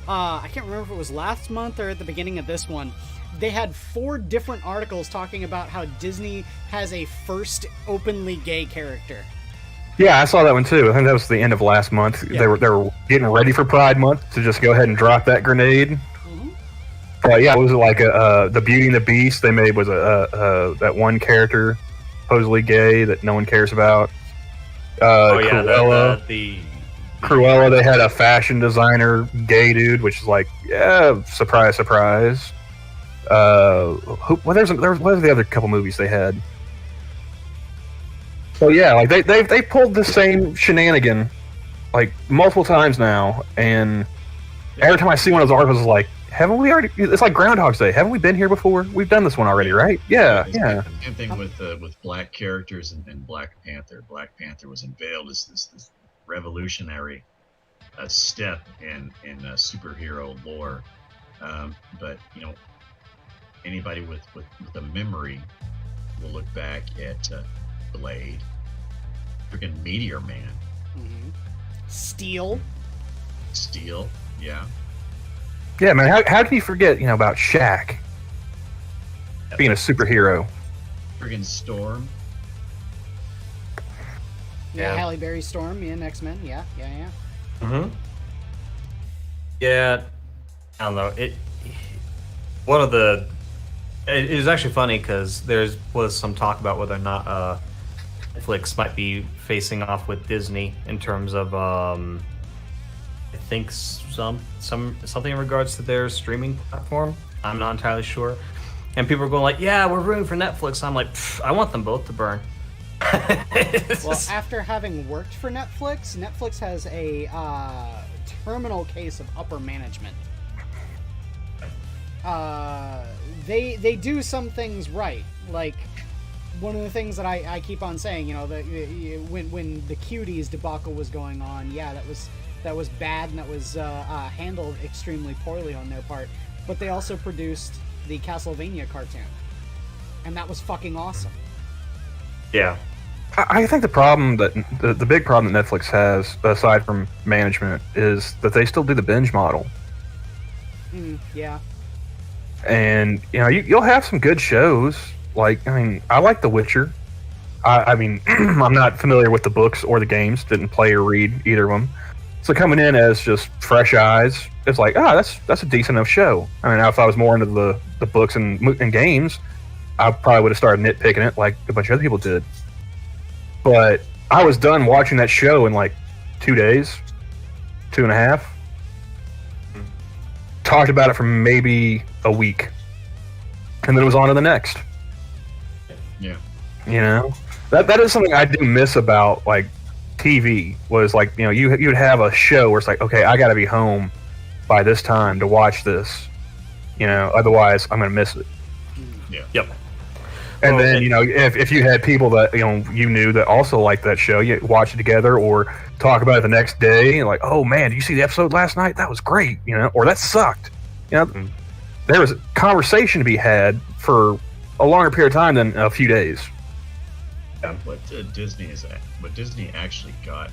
I can't remember if it was last month or at the beginning of this one, they had 4 different articles talking about how Disney has a first openly gay character. Yeah, I saw that one too. I think that was the end of last month. Yeah. They were getting ready for Pride Month to just go ahead and drop that grenade. But yeah, it was like the Beauty and the Beast they made was that one character supposedly gay that no one cares about. Cruella. Cruella, they had a fashion designer gay dude, which is like, yeah, surprise, surprise. What are the other couple movies they had? So yeah, like they pulled the same shenanigan like multiple times now, and every time I see one of those articles, it's like, haven't we already? It's like Groundhog's Day. Haven't we been here before? We've done this one already, right? Yeah. Same thing with black characters and Black Panther. Black Panther was unveiled as this revolutionary step in superhero lore, but you know, anybody with a memory will look back at Blade, freaking Meteor Man, Steel, yeah. Yeah, man. How can you forget, about Shaq being a superhero? Friggin' Storm. Yeah, Halle Berry Storm in X-Men. Yeah. Yeah, I don't know. It was actually funny because there was some talk about whether or not Netflix might be facing off with Disney in terms of I think something in regards to their streaming platform. I'm not entirely sure. And people are going like, "Yeah, we're rooting for Netflix." I'm like, I want them both to burn. Well, after having worked for Netflix has a terminal case of upper management. They do some things right, like one of the things that I keep on saying, when the Cuties debacle was going on, that was bad and that was handled extremely poorly on their part. But they also produced the Castlevania cartoon, and that was fucking awesome. Yeah. I think the problem the big problem that Netflix has, aside from management, is that they still do the binge model. Yeah. And you'll have some good shows. Like, I like The Witcher. I'm not familiar with the books or the games. Didn't play or read either of them. So coming in as just fresh eyes, it's like, that's a decent enough show. Now if I was more into the books and games, I probably would have started nitpicking it like a bunch of other people did. But I was done watching that show in like 2 days, 2.5. Talked about it for maybe a week, and then it was on to the next. Yeah. That is something I do miss about like TV. Was like you'd have a show where it's like, okay, I got to be home by this time to watch this. Otherwise I'm gonna miss it. Yeah. Yep. And then if you had people that you knew that also liked that show, you watch it together or talk about it the next day. Like, oh man, did you see the episode last night? That was great. Or that sucked. There was a conversation to be had for a longer period of time than a few days. Yeah. What Disney actually got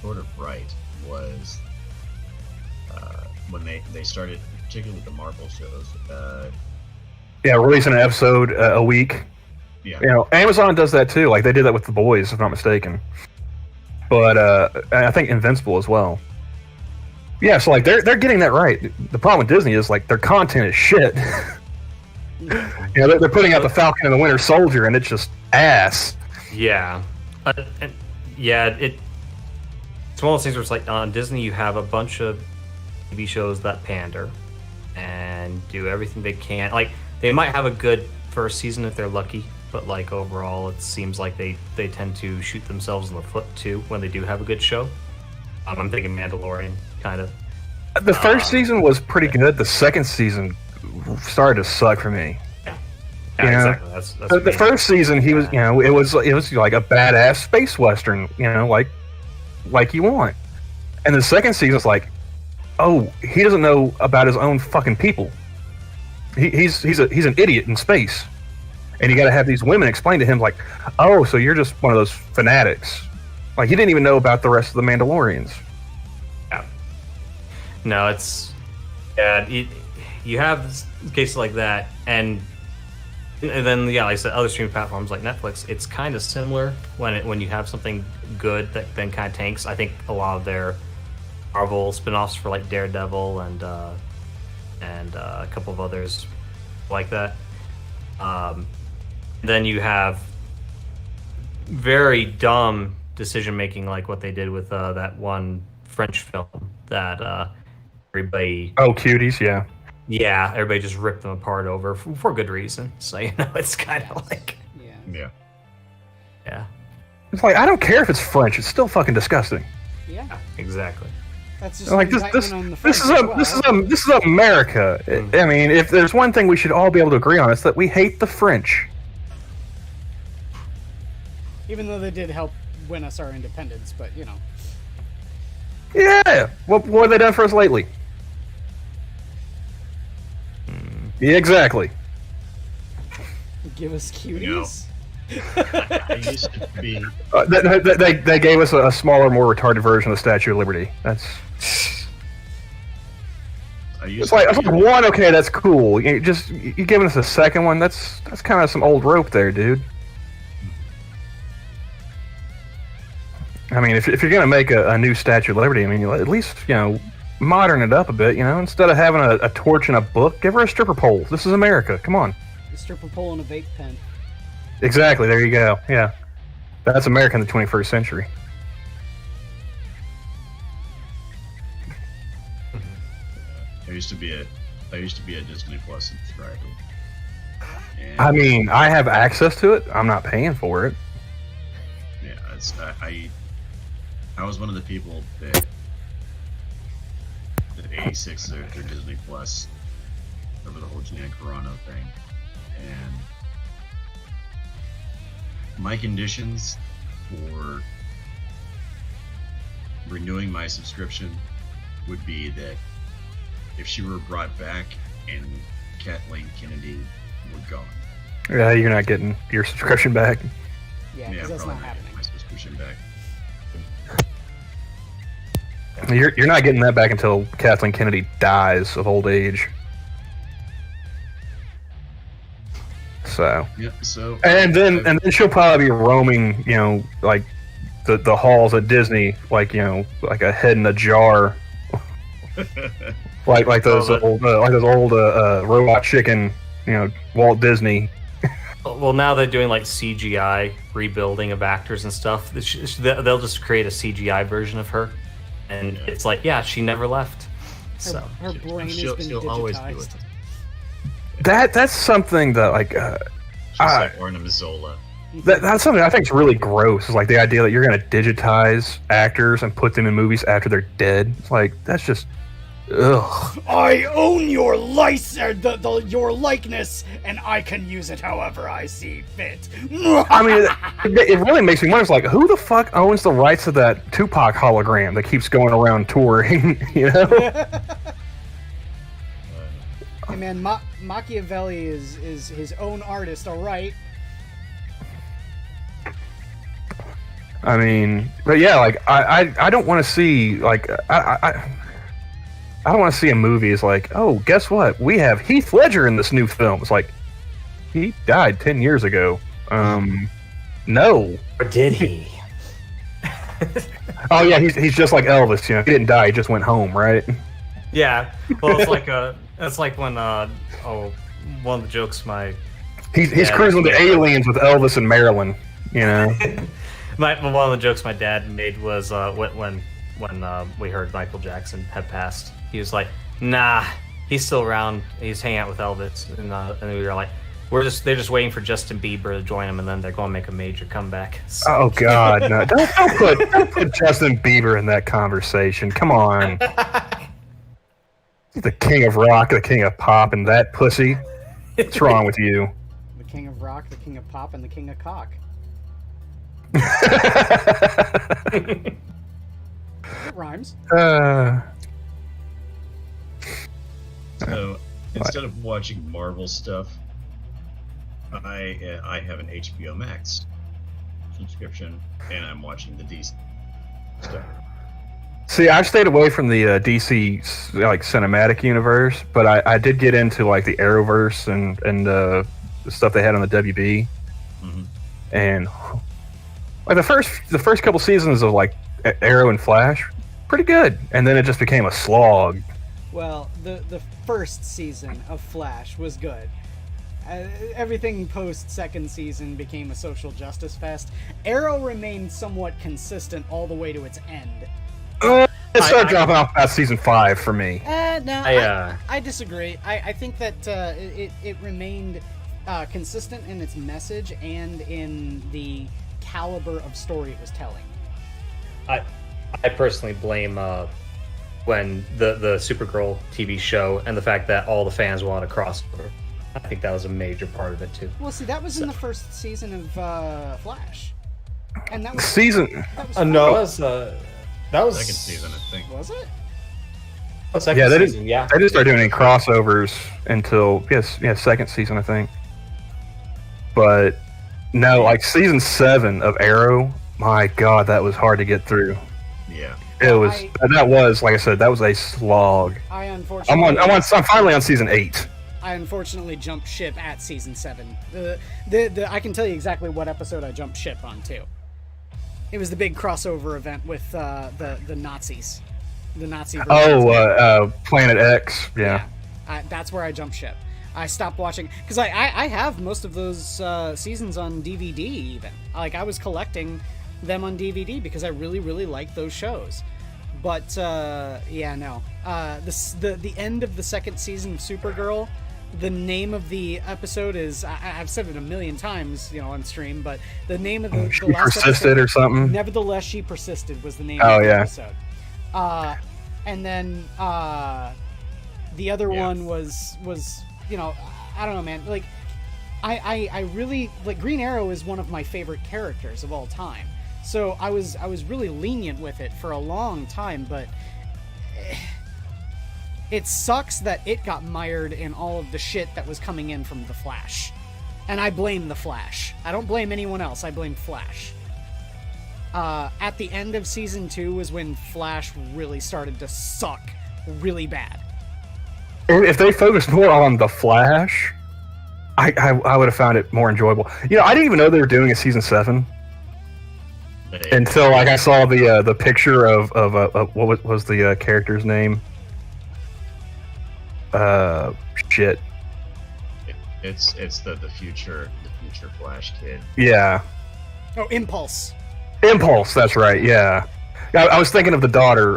sort of right was when they started, particularly with the Marvel shows. Releasing an episode a week. Yeah. Amazon does that too. Like they did that with The Boys, if I'm not mistaken. But I think Invincible as well. Yeah, so like they're getting that right. The problem with Disney is like their content is shit. You know, they're putting out the Falcon and the Winter Soldier, and it's just ass. Yeah, it's one of those things where it's like on Disney, you have a bunch of TV shows that pander and do everything they can. Like they might have a good first season if they're lucky, but like overall, it seems like they tend to shoot themselves in the foot too when they do have a good show. I'm thinking Mandalorian, kind of. The first season was pretty good. The second season started to suck for me. Yeah, exactly. That's the first season, he was, it was like a badass space western, like you want. And the second season was like, oh, he doesn't know about his own fucking people. He's an idiot in space, and you got to have these women explain to him like, oh, so you're just one of those fanatics. Like he didn't even know about the rest of the Mandalorians. Yeah. No, it's you have cases like that, and then like I said, other streaming platforms like Netflix, it's kind of similar when you have something good that then kind of tanks. I think a lot of their Marvel spin-offs for like Daredevil and a couple of others like that. Then you have very dumb decision making, like what they did with that one French film that everybody. Oh, Cuties, yeah. Yeah, everybody just ripped them apart over for good reason. So it's kind of like. Yeah. It's like I don't care if it's French; it's still fucking disgusting. Yeah, exactly. That's just like this is America. I mean, if there's one thing we should all be able to agree on, it's that we hate the French. Even though they did help win us our independence, but Yeah. What have they done for us lately? Yeah, exactly. Give us cuties. I used to be. They gave us a smaller, more retarded version of the Statue of Liberty. That's. It's like one. Okay, that's cool. You giving us a second one. That's kind of some old rope there, dude. I mean, if you're gonna make a new Statue of Liberty, I mean, at least modern it up a bit. Instead of having a torch and a book, give her a stripper pole. This is America. Come on. A stripper pole and a vape pen. Exactly. There you go. Yeah, that's America in the 21st century. I used to be a Disney Plus subscriber. And I mean, I have access to it. I'm not paying for it. Yeah, I was one of the people that 86 their Disney Plus over the whole Gina Carano thing, and my conditions for renewing my subscription would be that if she were brought back and Kathleen Kennedy were gone. Yeah, you're not getting your subscription back. Yeah, because that's not happening. My subscription back. You're not getting that back until Kathleen Kennedy dies of old age. So. Yeah. So. And then she'll probably be roaming, like the halls at Disney, like like a head in a jar, like those old robot chicken, Walt Disney. Well, now they're doing like CGI rebuilding of actors and stuff. They'll just create a CGI version of her. And it's like, yeah, she never left. So her brain has been she'll always do it. That's something that like Orna Mazzola. That's something I think is really gross. Is like the idea that you're going to digitize actors and put them in movies after they're dead. It's like that's just ugh. I own your your likeness, and I can use it however I see fit. I mean, it really makes me wonder. It's like, who the fuck owns the rights to that Tupac hologram that keeps going around touring? Hey man, Machiavelli is his own artist, all right. I mean, but yeah, like I don't want to see like I don't want to see a movie is like, oh, guess what? We have Heath Ledger in this new film. It's like, he died 10 years ago. No. Or did he? Oh yeah, he's just like Elvis. He didn't die. He just went home, right? yeah. Well, it's like when one of the jokes my he's cruising the aliens with Elvis and Marilyn. You know. One of the jokes my dad made was when we heard Michael Jackson had passed. He was like, "Nah, he's still around. He's hanging out with Elvis," and we were like, they're just waiting for Justin Bieber to join him, and then they're going to make a major comeback. So. Oh God, no! Don't put Justin Bieber in that conversation. Come on. He's the king of rock, the king of pop, and that pussy. What's wrong with you? The king of rock, the king of pop, and the king of cock. It rhymes. So instead of watching Marvel stuff, I have an HBO Max subscription, and I'm watching the DC stuff. See, I've stayed away from the DC like cinematic universe, but I did get into like the Arrowverse and the stuff they had on the WB, and like the first couple seasons of like Arrow and Flash, pretty good, and then it just became a slog. Well, the first season of Flash was good. Everything post second season became a social justice fest. Arrow remained somewhat consistent all the way to its end. It started dropping off past season 5 for me. I disagree. I think that it remained consistent in its message and in the caliber of story it was telling. I personally blame when the Supergirl TV show and the fact that all the fans wanted a crossover. I think that was a major part of it too. Well, see, that was in the first season of Flash, and that was season. That was second season, I think. Was it? Oh, second season, yeah. They didn't start doing any crossovers until second season, I think. But no, like season 7 of Arrow, my God, that was hard to get through. Yeah. It was. That was, like I said, that was a slog. I'm finally on season 8. I unfortunately jumped ship at season 7. I can tell you exactly what episode I jumped ship on too. It was the big crossover event with the Nazis, the Nazi. Planet X. Yeah. That's where I jumped ship. I stopped watching because I have most of those seasons on DVD. Even like I was collecting them on DVD because I really like those shows. But the end of the second season of Supergirl. The name of the episode is I've said it a million times, on stream, but the name of the she last persisted episode, or something. Nevertheless, She Persisted was the name of the episode. And then the other one was I don't know, man. Like I really like Green Arrow is one of my favorite characters of all time. So I was really lenient with it for a long time, but it sucks that it got mired in all of the shit that was coming in from The Flash. And I blame The Flash. I don't blame anyone else, I blame Flash. At the end of season 2 was when Flash really started to suck really bad. If they focused more on The Flash, I would have found it more enjoyable. I didn't even know they were doing a season 7. Until I saw the picture of what was the character's name? Shit. It's the future Flash kid. Yeah. Oh, Impulse. Impulse, that's right. Yeah. I was thinking of the daughter,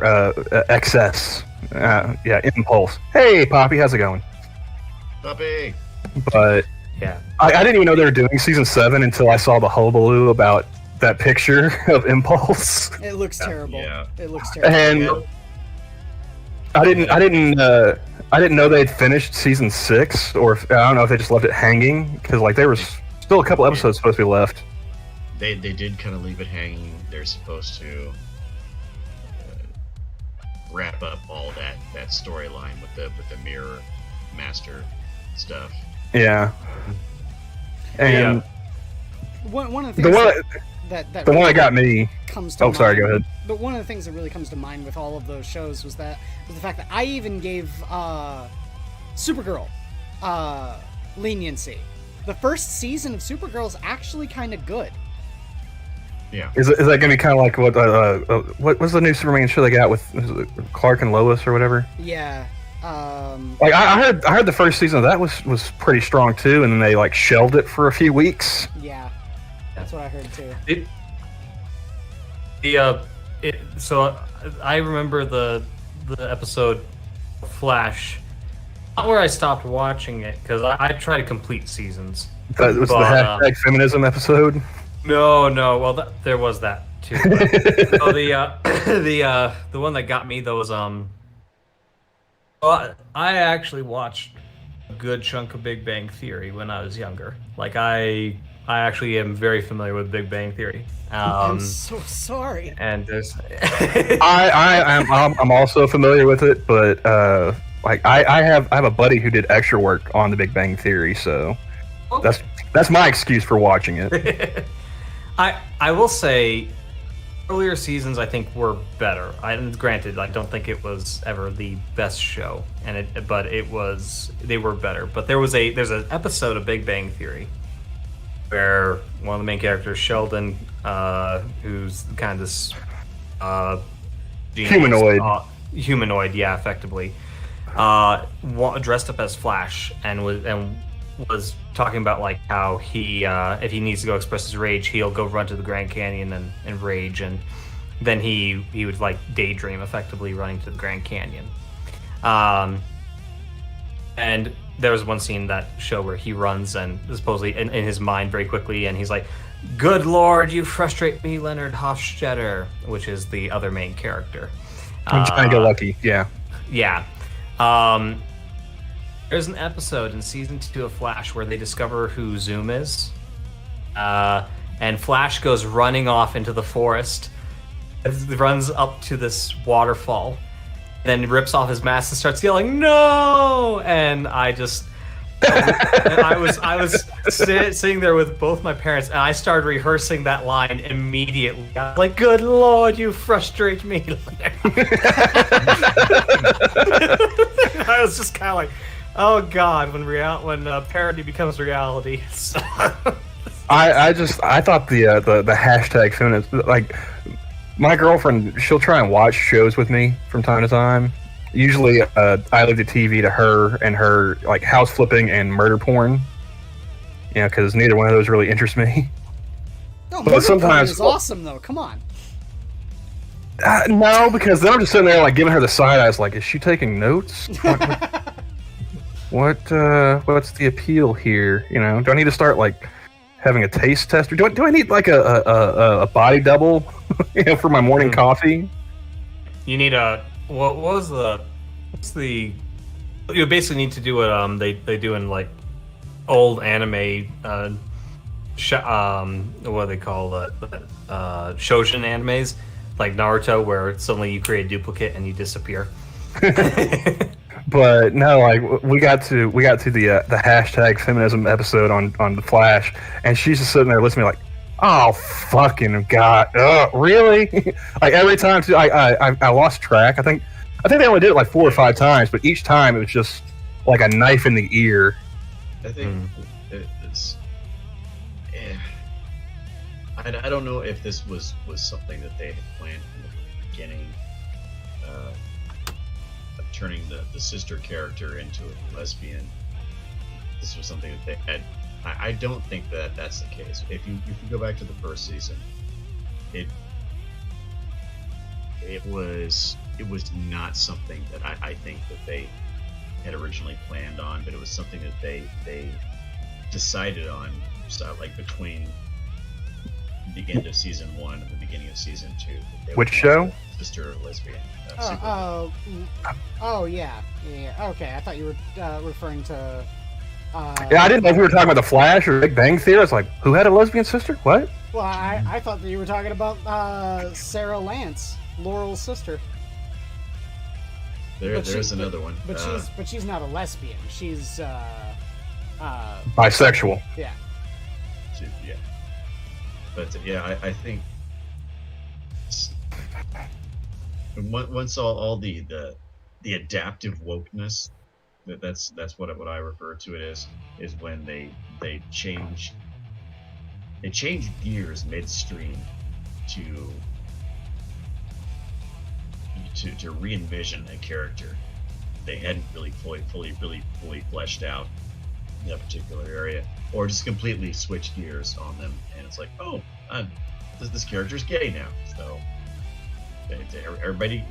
XS. Impulse. Hey, Poppy, how's it going? Poppy. But yeah, I didn't even know they were doing season 7 until I saw the hullabaloo about that picture of Impulse. It looks terrible. Yeah. It looks terrible. And I didn't know they'd finished season 6, or I don't know if they just left it hanging because there was still a couple episodes supposed to be left. They did kind of leave it hanging. They're supposed to wrap up all that storyline with the Mirror Master stuff. Yeah. And one of the things the one that got me comes to mind, sorry, go ahead. But one of the things that really comes to mind with all of those shows was the fact that I even gave Supergirl leniency. The first season of Supergirl is actually kind of good. Yeah. Is that going to be kind of like what was the new Superman show they got with Clark and Lois or whatever? Yeah. Like I heard the first season of that was pretty strong too, and then they like shelved it for a few weeks. Yeah, that's what I heard too. So I remember the episode Flash, not where I stopped watching it because I try to complete seasons. That was the hashtag feminism episode. No. Well, there was that too. But, the one that got me though was I actually watched a good chunk of Big Bang Theory when I was younger. Like I actually am very familiar with Big Bang Theory. I'm so sorry. And there's I'm also familiar with it, but like I have a buddy who did extra work on the Big Bang Theory, so that's my excuse for watching it. I will say earlier seasons I think were better. Granted, I don't think it was ever the best show, but they were better. But there's an episode of Big Bang Theory where one of the main characters, Sheldon, who's kind of this humanoid, yeah, effectively, dressed up as Flash and was talking about like how he if he needs to go express his rage, he'll go run to the Grand Canyon and rage, and then he would like daydream effectively running to the Grand Canyon. And there was one scene in that show where he runs and supposedly in his mind very quickly, and he's like, "Good Lord, you frustrate me, Leonard Hofstadter," which is the other main character. I'm trying to get lucky, yeah. Yeah. There's an episode in season 2 of Flash where they discover who Zoom is. And Flash goes running off into the forest, runs up to this waterfall, then rips off his mask and starts yelling, "No!" And I was sitting there with both my parents, and I started rehearsing that line immediately. I was like, "Good Lord, you frustrate me." I was just kind of like, oh God, when parody becomes reality. So. I thought the hashtag feminism, like my girlfriend, she'll try and watch shows with me from time to time. Usually, I leave the TV to her and her like house flipping and murder porn. You know, because neither one of those really interests me. No, but sometimes is awesome though. Come on. No, because then I'm just sitting there like giving her the side eyes, like, is she taking notes? What's the appeal here? You know, do I need to start like having a taste test, or do I need like a body double, you know, for my morning coffee? You need what's the you basically need to do what they do in like old anime what do they call shoujo animes like Naruto, where suddenly you create a duplicate and you disappear. But no, like we got to the hashtag feminism episode on the Flash, and she's just sitting there listening to me like, oh fucking God, really? Like every time too, I lost track. I think they only did it like 4 or 5 times, but each time it was just like a knife in the ear. I think it's. I don't know if this was something that they had planned from the beginning. Turning the sister character into a lesbian. This was something that they had. I don't think that's the case. If you go back to the first season, it was not something that I think that they had originally planned on, but it was something that they decided on, so like between the end of season 1 and the beginning of season 2. Which show? Sister lesbian. Yeah. Okay, I thought you were referring to. Yeah, I didn't know if we were talking about the Flash or Big Bang Theory. I was like, who had a lesbian sister? What? Well, I thought that you were talking about Sarah Lance, Laurel's sister. There's another one. But she's not a lesbian. She's bisexual. Yeah. Yeah. But yeah, I think once all the adaptive wokeness, that's what I refer to it as, is when they change gears midstream to re-envision a character they hadn't really fully fleshed out that particular area, or just completely switched gears on them, and it's like, oh, this character's gay now. So everybody,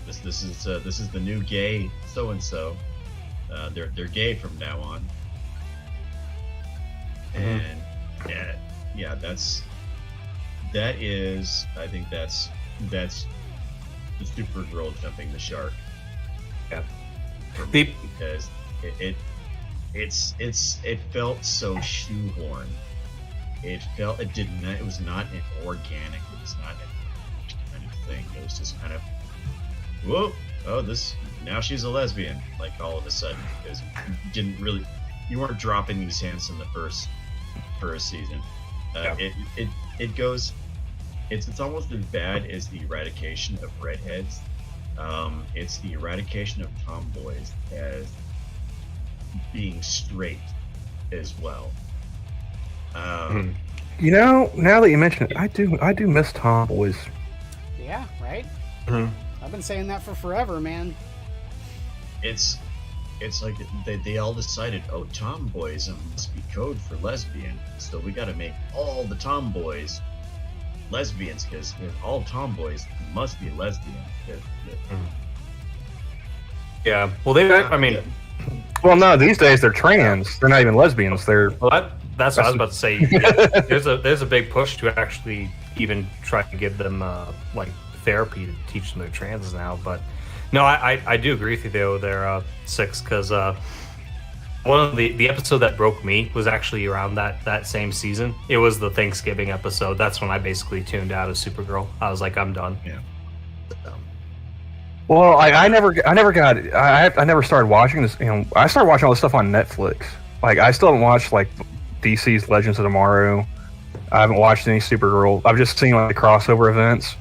this is the new gay so and so. They're gay from now on, and that is I think that's the Supergirl jumping the shark. Yeah, because it felt so shoehorned. It was not an organic. It was not a kind of thing. It was just kind of, whoa, now she's a lesbian. Like all of a sudden, because you weren't dropping these hints in the first season. It's almost as bad as the eradication of redheads. It's the eradication of tomboys as being straight as well. Now that you mention it, I do miss tomboys. Yeah, right? Mm-hmm. I've been saying that for forever, man. It's like they all decided, oh, tomboyism must be code for lesbian, so we got to make all the tomboys lesbians, because all tomboys must be lesbian. Yeah, well, well, no, these days they're trans. They're not even lesbians. They're that's what I was about to say. Yeah, there's a big push to actually even try to give them like therapy to teach them they're trans now. But no, I do agree with you though. They're 6 because one of the episode that broke me was actually around that same season. It was the Thanksgiving episode. That's when I basically tuned out of Supergirl. I was like, I'm done. Yeah. Well, I never started watching this. I started watching all this stuff on Netflix. Like, I still haven't watched like DC's Legends of Tomorrow. I haven't watched any Supergirl. I've just seen like the crossover events,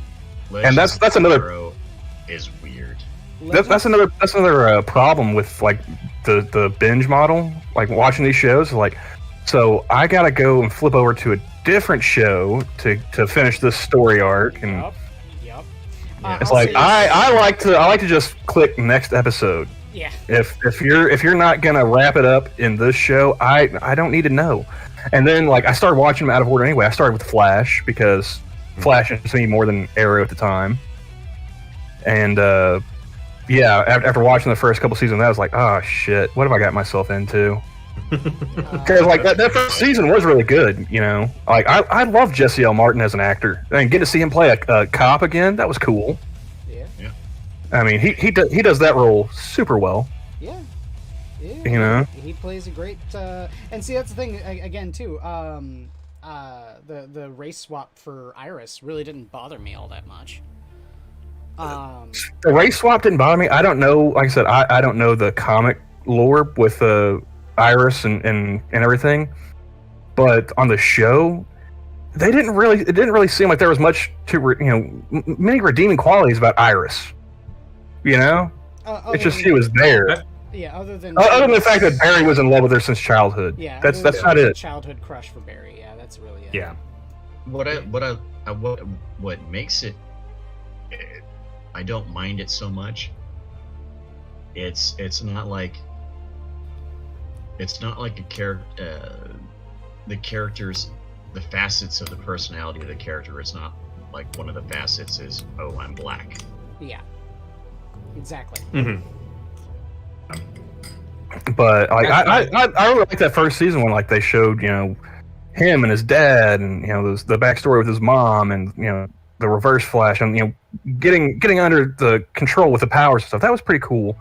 and that's another is weird. That's another problem with like the binge model. Like watching these shows, like, so I gotta go and flip over to a different show to finish this story arc and. Yep. It's like I like to just click next episode. Yeah. If you're not gonna wrap it up in this show, I don't need to know. And then like I started watching them out of order anyway. I started with Flash because Flash interested me more than Arrow at the time. And after watching the first couple seasons, I was like, oh shit, what have I got myself into? Because like that first season was really good, Like I love Jesse L. Martin as an actor, and getting to see him play a cop again, that was cool. Yeah. I mean, he does that role super well. Yeah. He plays a great. And see, that's the thing again too. The race swap for Iris really didn't bother me all that much. The race swap didn't bother me. I don't know. Like I said, I don't know the comic lore with Iris and everything, but on the show, it didn't really seem like there was much to many redeeming qualities about Iris. It's just she was there. Yeah, other than the fact that Barry was in love with her since childhood. Yeah, that's not it. Childhood crush for Barry. Yeah, that's really it. Yeah. What makes it, I don't mind it so much. It's not like a character. The characters, the facets of the personality of the character. It's not like one of the facets is, oh, I'm black. Yeah. Exactly. Mm-hmm. But like I really like that first season when like they showed him and his dad and the backstory with his mom and the Reverse Flash and getting under the control with the powers and stuff. That was pretty cool.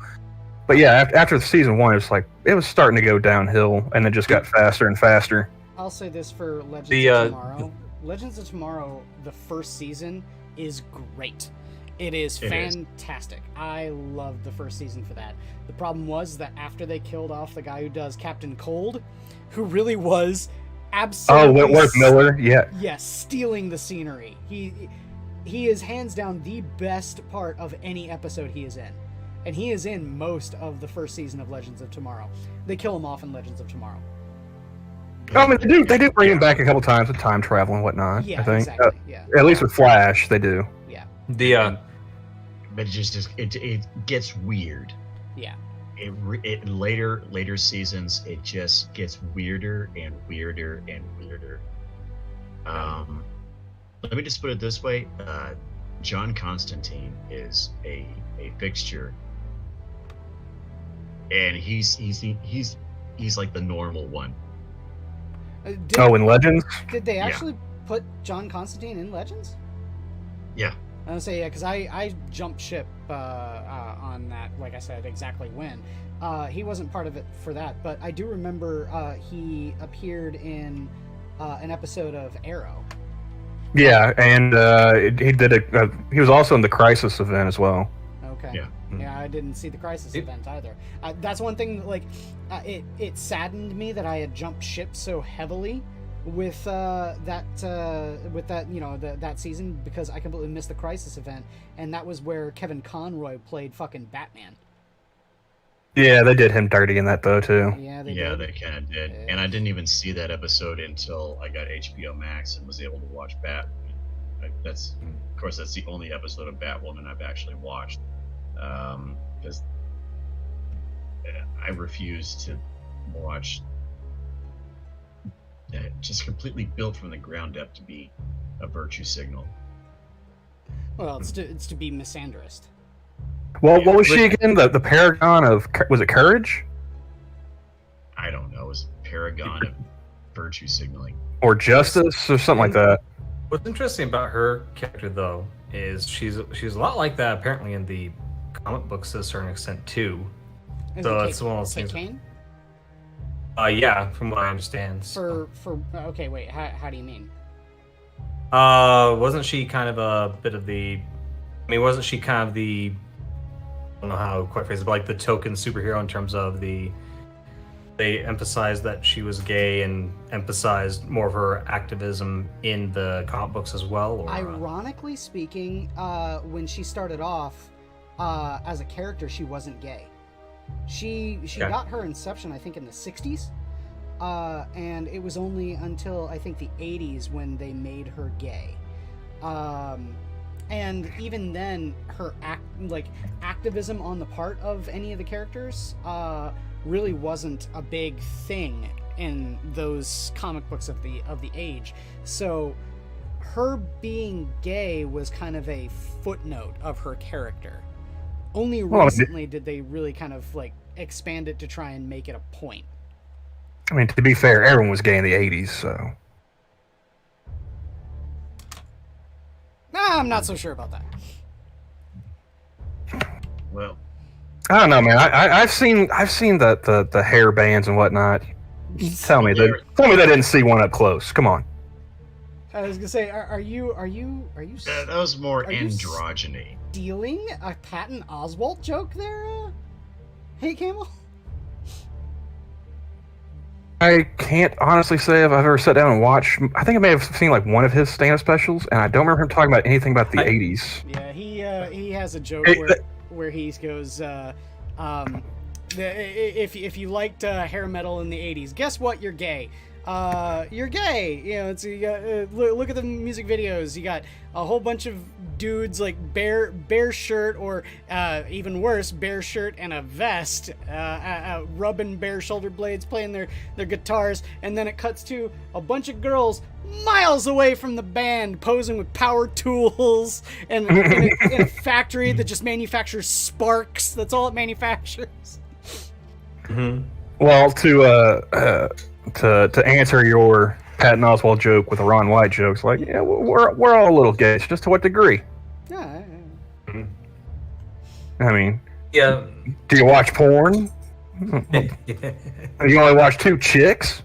But yeah, after the season 1, it was starting to go downhill, and it just got faster and faster. I'll say this for Legends of Tomorrow. Legends of Tomorrow, the first season is great. It is fantastic. I loved the first season for that. The problem was that after they killed off the guy who does Captain Cold, who really was absolutely... Oh, Wentworth Miller, yeah. Yes, stealing the scenery. He is hands down the best part of any episode he is in. And he is in most of the first season of Legends of Tomorrow. They kill him off in Legends of Tomorrow. I mean, they do bring him back a couple times with time travel and whatnot. Yeah, I think. Exactly. Yeah. At least with Flash, they do. Yeah. But it gets weird. Yeah. It later seasons, it just gets weirder and weirder and weirder. Let me just put it this way: John Constantine is a fixture, and he's like the normal one. In Legends? Did they actually put John Constantine in Legends? Yeah. I was gonna say, because I jumped ship on that, like I said, exactly when. He wasn't part of it for that, but I do remember he appeared in an episode of Arrow. Yeah, and he was also in the Crisis event as well. Okay. Yeah. Yeah, I didn't see the Crisis event either. That's one thing, like, it saddened me that I had jumped ship so heavily with that season, because I completely missed the Crisis event, and that was where Kevin Conroy played fucking Batman. Yeah, they did him dirty in that though too. Yeah, they kind of did. Yeah. And I didn't even see that episode until I got HBO Max and was able to watch Batman. That's the only episode of Batwoman I've actually watched, because I refuse to watch just completely built from the ground up to be a virtue signal. Well, it's to be misandrist. Well, what was she again? The paragon of, was it courage? I don't know. It was paragon of virtue signaling, or justice, or something like that. What's interesting about her character, though, is she's a lot like that apparently in the comic books to a certain extent too. So it's one of those things. Kane? Yeah, from what I understand. Okay, wait. How do you mean? Wasn't she kind of a bit of the? I mean, wasn't she kind of the? I don't know how to quite phrase it, but like the token superhero in terms of they emphasized that she was gay and emphasized more of her activism in the comic books as well. Or, ironically speaking, when she started off as a character, she wasn't gay. She got her inception, I think, in the 60s, and it was only until I think the 80s when they made her gay. And even then, her activism on the part of any of the characters really wasn't a big thing in those comic books of the age. So her being gay was kind of a footnote of her character. Only recently did they really kind of like expand it to try and make it a point. I mean, to be fair, everyone was gay in the 80s, so. Nah, I'm not so sure about that. Well, I don't know, man. I've seen the hair bands and whatnot. Tell me that didn't see one up close. Come on. I was gonna say, are you? That was more androgyny. Stealing a Patton Oswalt joke there? Hey, Camel. I can't honestly say if I've ever sat down and watched. I think I may have seen like one of his stand-up specials, and I don't remember him talking about anything about the 80s. Yeah, he has a joke where he goes, if you liked hair metal in the 80s, guess what? You're gay. You're gay. You know, look at the music videos. You got a whole bunch of dudes like bare shirt, or even worse, bare shirt and a vest, rubbing bare shoulder blades, playing their guitars, and then it cuts to a bunch of girls miles away from the band posing with power tools and in a factory that just manufactures sparks. That's all it manufactures. Mm-hmm. Well, to answer your Patton Oswalt joke with a Ron White joke, it's like, yeah, we're all a little gay. It's just to what degree? Yeah. I mean, yeah. Do you watch porn? You only watch two chicks?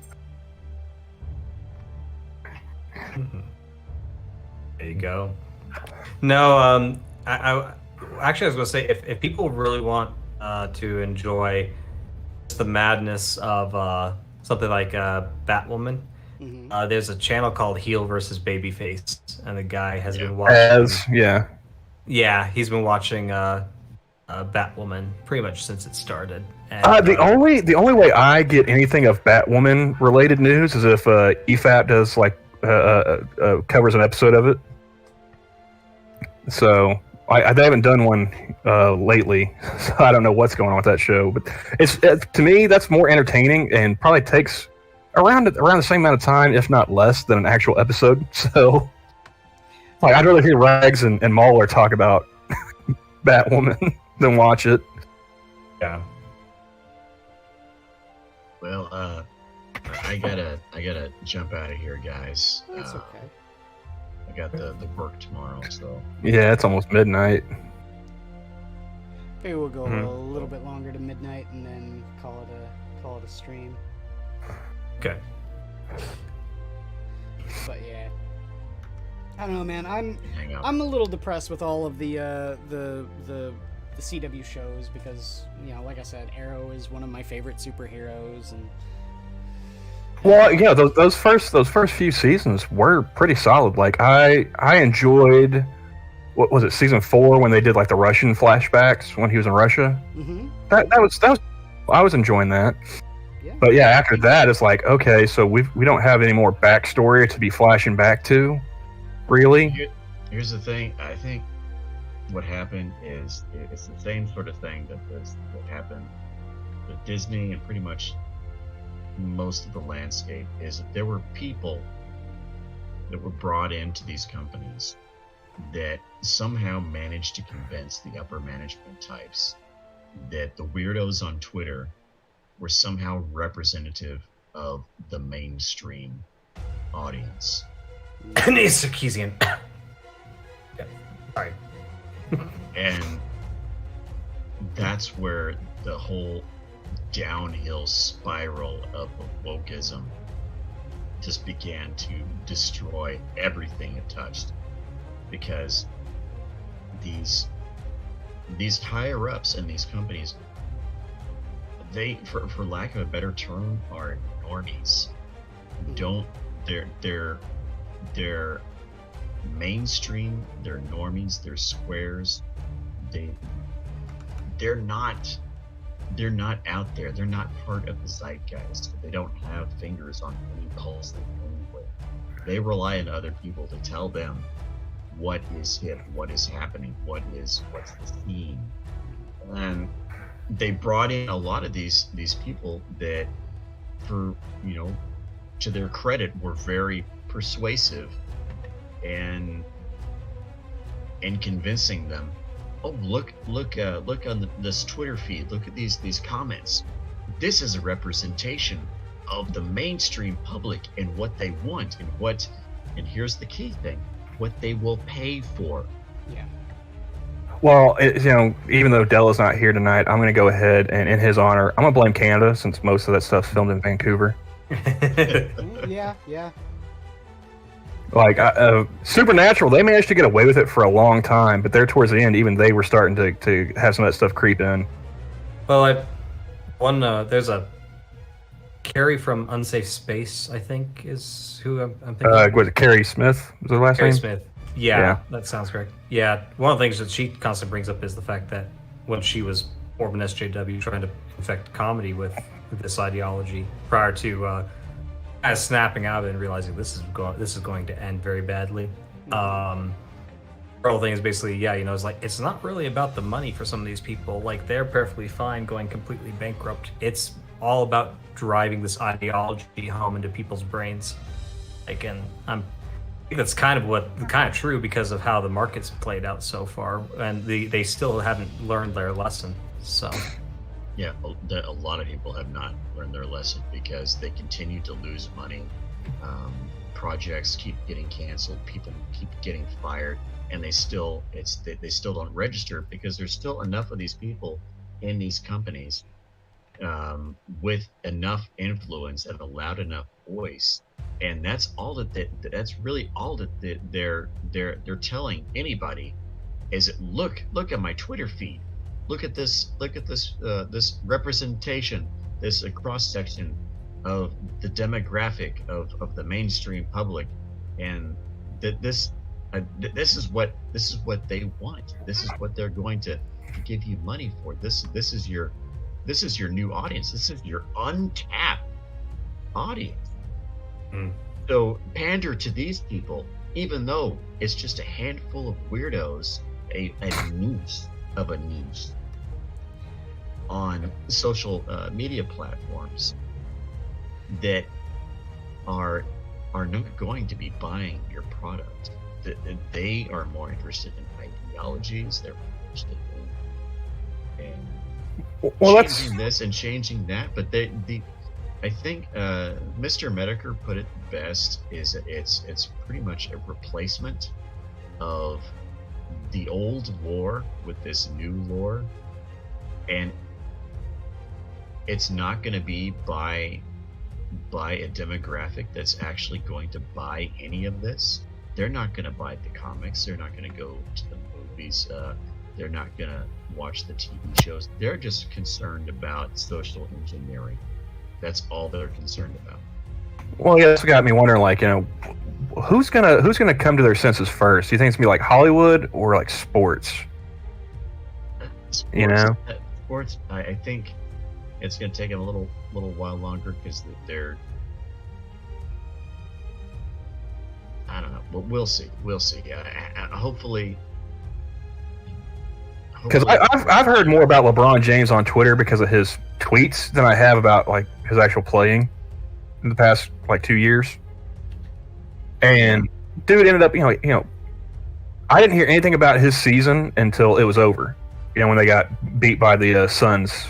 There you go. No, I actually I was going to say, if people really want to enjoy the madness of something like Batwoman, there's a channel called Heel versus Babyface, and the guy has been watching. Yeah, he's been watching Batwoman pretty much since it started. And, the only way I get anything of Batwoman related news is if EFAP does like covers an episode of it. So They haven't done one lately, so I don't know what's going on with that show. But it's to me that's more entertaining and probably takes around the same amount of time, if not less, than an actual episode. So, like, I'd rather hear Rags and Mauler talk about Batwoman than watch it. Yeah. Well, I gotta jump out of here, guys. That's okay. I got the work tomorrow, so. Yeah, it's almost midnight. Maybe we'll go a little bit longer to midnight and then call it a stream. Okay. But yeah, I don't know, man. I'm a little depressed with all of the CW shows because, you know, like I said, Arrow is one of my favorite superheroes, and well, yeah, those first few seasons were pretty solid. Like I enjoyed, what was it, season 4 when they did like the Russian flashbacks when he was in Russia. Mm-hmm. That was I was enjoying that. Yeah. But yeah, after that it's like, okay, so we don't have any more backstory to be flashing back to, really. Here's the thing. I think what happened is it's the same sort of thing that happened with Disney and pretty much most of the landscape, is that there were people that were brought into these companies that somehow managed to convince the upper management types that the weirdos on Twitter were somehow representative of the mainstream audience. Sarkeesian. Yeah. Sorry. And that's where the whole downhill spiral of wokeism just began to destroy everything it touched, because these higher ups in these companies, they, for lack of a better term, are normies. They're mainstream, they're normies, they're squares. They're not out there. They're not part of the zeitgeist. They don't have fingers on any pulse anywhere. They rely on other people to tell them what is hip, what is happening, what's the scene. And they brought in a lot of these people that, for, you know, to their credit, were very persuasive and convincing them. Oh, look on this Twitter feed. Look at these comments. This is a representation of the mainstream public and what they want and here's the key thing, what they will pay for. Yeah. Well, you know, even though Della's not here tonight, I'm going to go ahead and, in his honor, I'm going to blame Canada, since most of that stuff's filmed in Vancouver. Yeah. Like, Supernatural, they managed to get away with it for a long time, but there towards the end, even they were starting to have some of that stuff creep in. Well, there's a Carrie from Unsafe Space, I think, is who I'm thinking. Was it Carrie Smith? Was her last Carrie name? Smith. Yeah, that sounds correct. Yeah, one of the things that she constantly brings up is the fact that when she was more of an SJW trying to infect comedy with this ideology prior to kind of snapping out of it and realizing this is going to end very badly. The whole thing is basically, it's like, it's not really about the money for some of these people. Like, they're perfectly fine going completely bankrupt. It's all about driving this ideology home into people's brains. Like, and I think that's kind of true because of how the market's played out so far, and they still haven't learned their lesson. So, yeah, a lot of people have not learned their lesson because they continue to lose money. Projects keep getting canceled. People keep getting fired, and they still don't register because there's still enough of these people in these companies with enough influence and a loud enough voice. And that's really all that they're telling anybody is that look at my Twitter feed, look at this this representation, this cross section of the demographic of the mainstream public, and that this is what they want. This is what they're going to give you money for. This is your new audience. This is your untapped audience. So pander to these people, even though it's just a handful of weirdos a niche of a niche on social media platforms that are not going to be buying your product. They are more interested in ideologies. They're interested in changing this and changing that. But I think Mr. Medicare put it best. Is it's pretty much a replacement of the old lore with this new lore, and it's not going to be by a demographic that's actually going to buy any of this. They're not going to buy the comics. They're not going to go to the movies. They're not going to watch the TV shows. They're just concerned about social engineering. That's all they're concerned about. Well, yeah, that's got me wondering, like, who's gonna come to their senses first? Do you think it's gonna be like Hollywood or like sports? Sports. I think it's gonna take them a little while longer because they're. I don't know, but we'll see. Hopefully. Because I've heard more about LeBron James on Twitter because of his tweets than I have about like his actual playing in the past like 2 years. And dude ended up, I didn't hear anything about his season until it was over. When they got beat by the Suns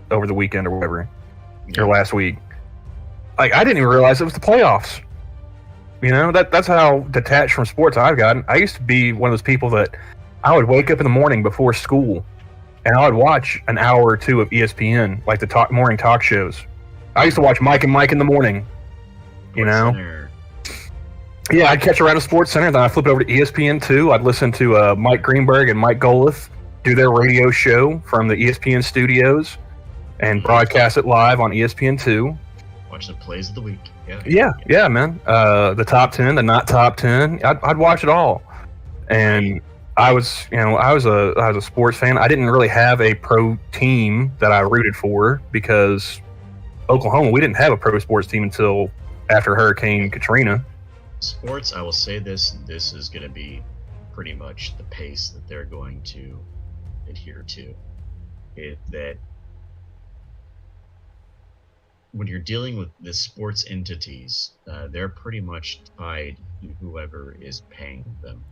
over the weekend or whatever, or last week. Like, I didn't even realize it was the playoffs. That's how detached from sports I've gotten. I used to be one of those people that I would wake up in the morning before school and I would watch an hour or two of ESPN, like the morning talk shows. I used to watch Mike and Mike in the morning, Center. Yeah, I'd catch around a Sports Center, then I'd flip it over to ESPN2. I'd listen to Mike Greenberg and Mike Golith do their radio show from the ESPN studios and broadcast it live on ESPN2. Watch the plays of the week. Yeah, man. The top 10, the not top 10. I'd watch it all. And I was a sports fan. I didn't really have a pro team that I rooted for because Oklahoma, we didn't have a pro sports team until after Hurricane Katrina. Sports, I will say this is going to be pretty much the pace that they're going to adhere to. That when you're dealing with the sports entities, they're pretty much tied to whoever is paying them.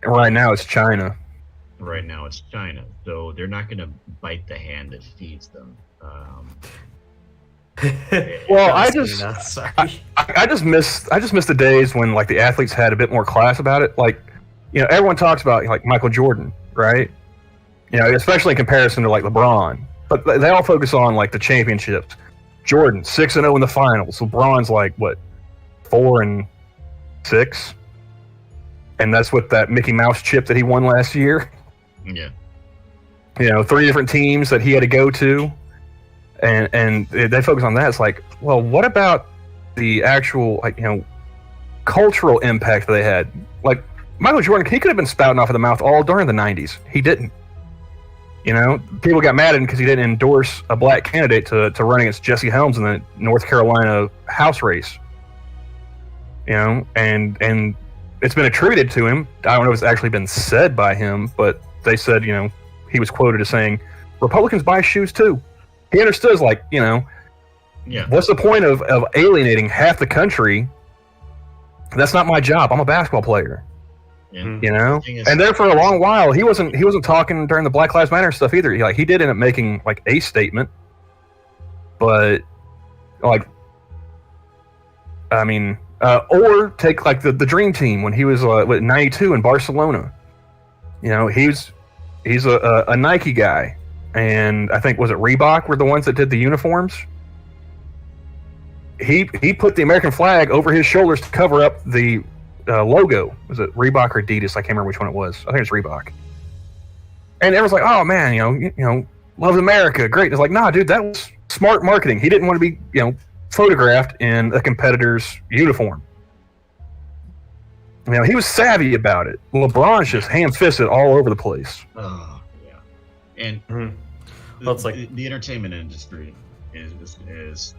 Right now it's China. So they're not going to bite the hand that feeds them. Well, I just miss the days when like the athletes had a bit more class about it. Like, everyone talks about like Michael Jordan, right? Especially in comparison to like LeBron. But they all focus on like the championships. Jordan 6-0 in the finals. LeBron's like what, 4-6, and that's with that Mickey Mouse chip that he won last year. Yeah. 3 different teams that he had to go to. And they focus on that. It's like, well, what about the actual, cultural impact they had? Like, Michael Jordan, he could have been spouting off of the mouth all during the 90s. He didn't. People got mad at him because he didn't endorse a black candidate to run against Jesse Helms in the North Carolina House race. And it's been attributed to him. I don't know if it's actually been said by him, but they said, he was quoted as saying, Republicans buy shoes too. He understood, like, what's the point of alienating half the country? That's not my job. I'm a basketball player. Yeah. And there for a long while, he wasn't talking during the Black Lives Matter stuff either. He did end up making like a statement, but like, I mean, or take like the Dream Team when he was 92 in Barcelona. He's a Nike guy. And I think, was it Reebok were the ones that did the uniforms? He put the American flag over his shoulders to cover up the logo. Was it Reebok or Adidas? I can't remember which one it was. I think it's Reebok. And everyone's like, "Oh man, loves America, great." It's like, nah, dude, that was smart marketing. He didn't want to be, photographed in a competitor's uniform. He was savvy about it. LeBron's just ham-fisted all over the place. Oh yeah, and it's like the entertainment industry is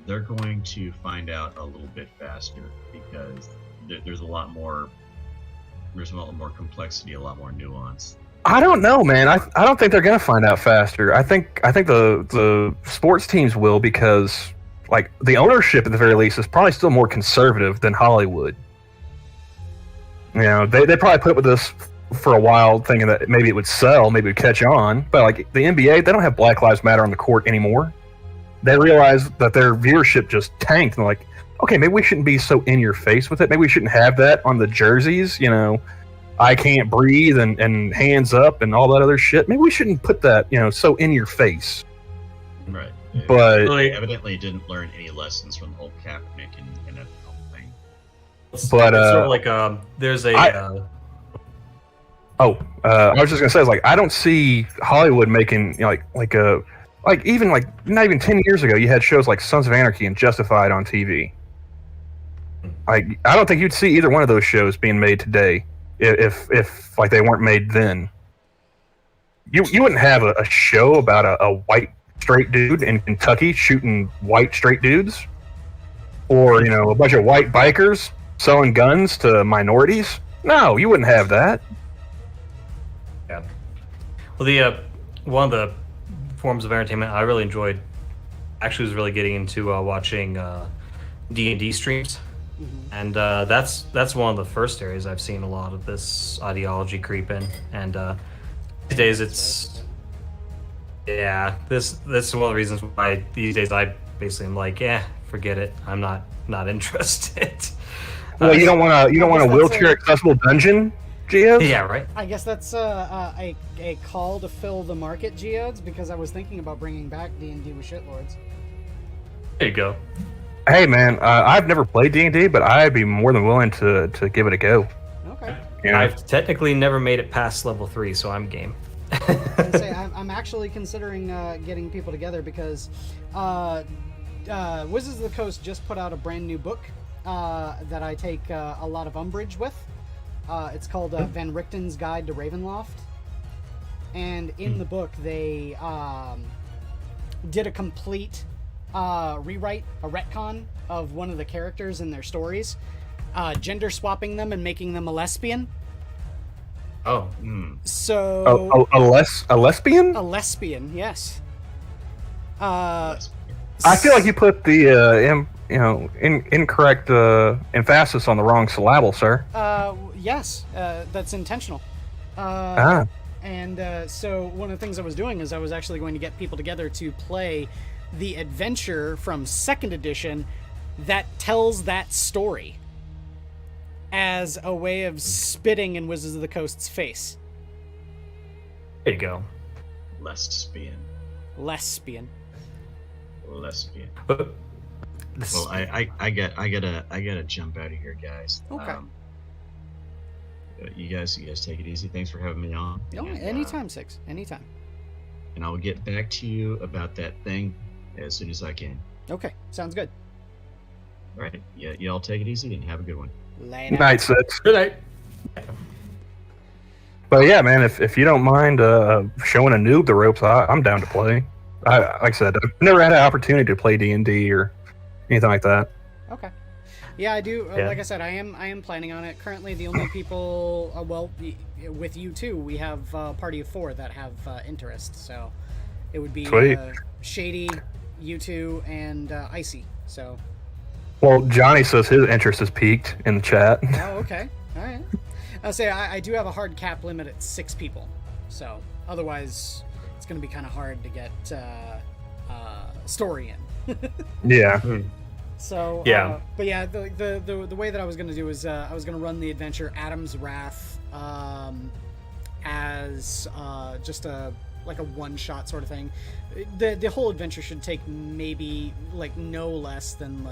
they're going to find out a little bit faster because there's a lot more complexity, a lot more nuance I don't know, man. I don't think they're gonna find out faster. I think the sports teams will, because like the ownership at the very least is probably still more conservative than Hollywood. You know, they probably put up with this for a while, thinking that maybe it would sell, maybe it would catch on. But like the NBA, they don't have Black Lives Matter on the court anymore. They realize that their viewership just tanked, and they're like, okay, maybe we shouldn't be so in your face with it. Maybe we shouldn't have that on the jerseys. You know, I can't breathe and hands up and all that other shit. Maybe we shouldn't put that, you know, so in your face. Right. But they evidently didn't learn any lessons from the whole Kaepernick and NFL thing. But it's sort of like there's a. I was just gonna say, like, I don't see Hollywood making, you know, like even like not even 10 years ago, you had shows like Sons of Anarchy and Justified on TV. Like, I don't think you'd see either one of those shows being made today if like they weren't made then. You wouldn't have a show about a white straight dude in Kentucky shooting white straight dudes, or, you know, a bunch of white bikers selling guns to minorities. No, you wouldn't have that. Yeah. Well, the one of the forms of entertainment I really enjoyed actually was really getting into watching D&D streams. And that's one of the first areas I've seen a lot of this ideology creep in. And these days it's this is one of the reasons why these days I basically am like, forget it. I'm not interested. Well, you don't want a wheelchair accessible dungeon, Geodes? Yeah, right. I guess that's a call to fill the market, Geodes, because I was thinking about bringing back D&D with shitlords. There you go. Hey, man, I've never played D&D, but I'd be more than willing to give it a go. Okay. Yeah. I've technically never made it past level 3, so I'm game. I'm actually considering getting people together because Wizards of the Coast just put out a brand new book that I take a lot of umbrage with. It's called Van Richten's Guide to Ravenloft. And in the book, they did a complete rewrite, a retcon of one of the characters in their stories, gender swapping them and making them a lesbian. Oh. So a lesbian? A lesbian, yes. I feel like you put the incorrect emphasis on the wrong syllable, sir. Yes, that's intentional. And so one of the things I was doing is I was actually going to get people together to play the adventure from 2nd edition that tells that story as a way of spitting in Wizards of the Coast's face. There you go. Lesbian. But well, I gotta jump out of here, guys. Okay. You guys take it easy. Thanks for having me on. Anytime, Six. Anytime. And I'll get back to you about that thing as soon as I can. Okay, sounds good. All right. Yeah, y'all take it easy and have a good one. Later. Night, Six. Good night. But yeah, man, if you don't mind showing a noob the ropes, I'm down to play. Like I said, I've never had an opportunity to play D&D or anything like that. Okay. Yeah, I do. Yeah. Like I said, I am planning on it. Currently, the only people, with you too, we have a party of 4 that have interest. So it would be Shady, you two, and Icy. So. Well, Johnny says his interest is peaked in the chat. Oh, okay. All right. I'll say I do have a hard cap limit at 6 people. So otherwise, it's going to be kind of hard to get story in. Yeah. So yeah, but yeah, the way that I was going to do is I was going to run the adventure Adam's Wrath as just a one-shot sort of thing. The whole adventure should take maybe no less than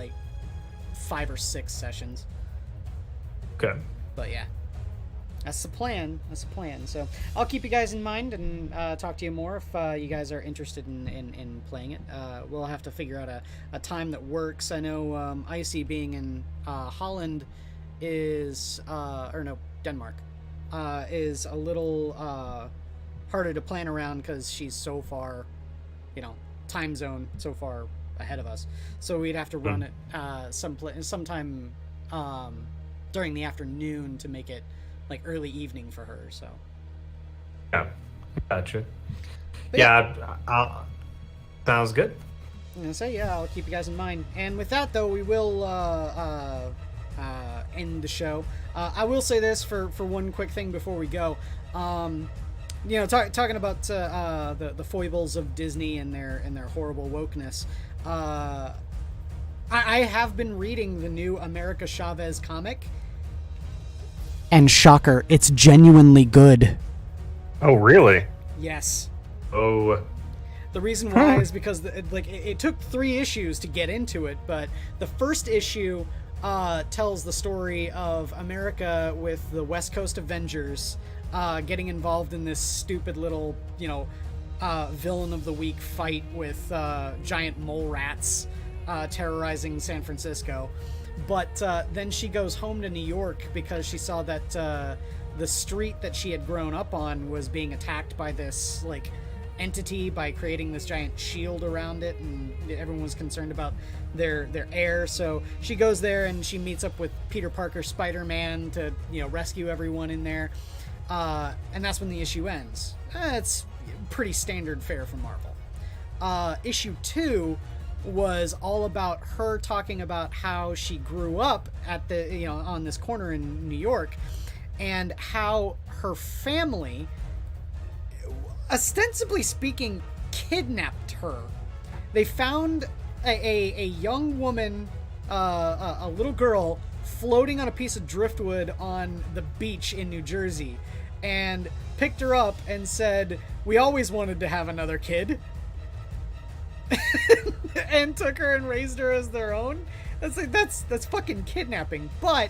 5 or 6 sessions. Okay. But yeah, that's the plan. So I'll keep you guys in mind and talk to you more if you guys are interested in playing it. We'll have to figure out a time that works. I know Icy being in Holland is Denmark is a little harder to plan around because she's so far, time zone so far ahead of us. So we'd have to run it sometime during the afternoon to make it early evening for her. So Yeah, gotcha. But sounds good. I'm gonna say, yeah, I'll keep you guys in mind. And with that, though, we will end the show. I will say this for one quick thing before we go. Talking about the foibles of Disney and their horrible wokeness. I have been reading the new America Chavez comic. And shocker, it's genuinely good. Oh, really? Yes. Oh. The reason why is because it took 3 issues to get into it, but the first issue tells the story of America with the West Coast Avengers getting involved in this stupid little, villain of the week fight with giant mole rats terrorizing San Francisco. But then she goes home to New York because she saw that the street that she had grown up on was being attacked by this, entity by creating this giant shield around it, and everyone was concerned about their air. So she goes there and she meets up with Peter Parker, Spider-Man, to rescue everyone in there, and that's when the issue ends. It's pretty standard fare for Marvel. Issue 2 was all about her talking about how she grew up at the on this corner in New York, and how her family, ostensibly speaking, kidnapped her. They found a young woman, a little girl, floating on a piece of driftwood on the beach in New Jersey, and picked her up and said, "We always wanted to have another kid," and took her and raised her as their own. That's fucking kidnapping. But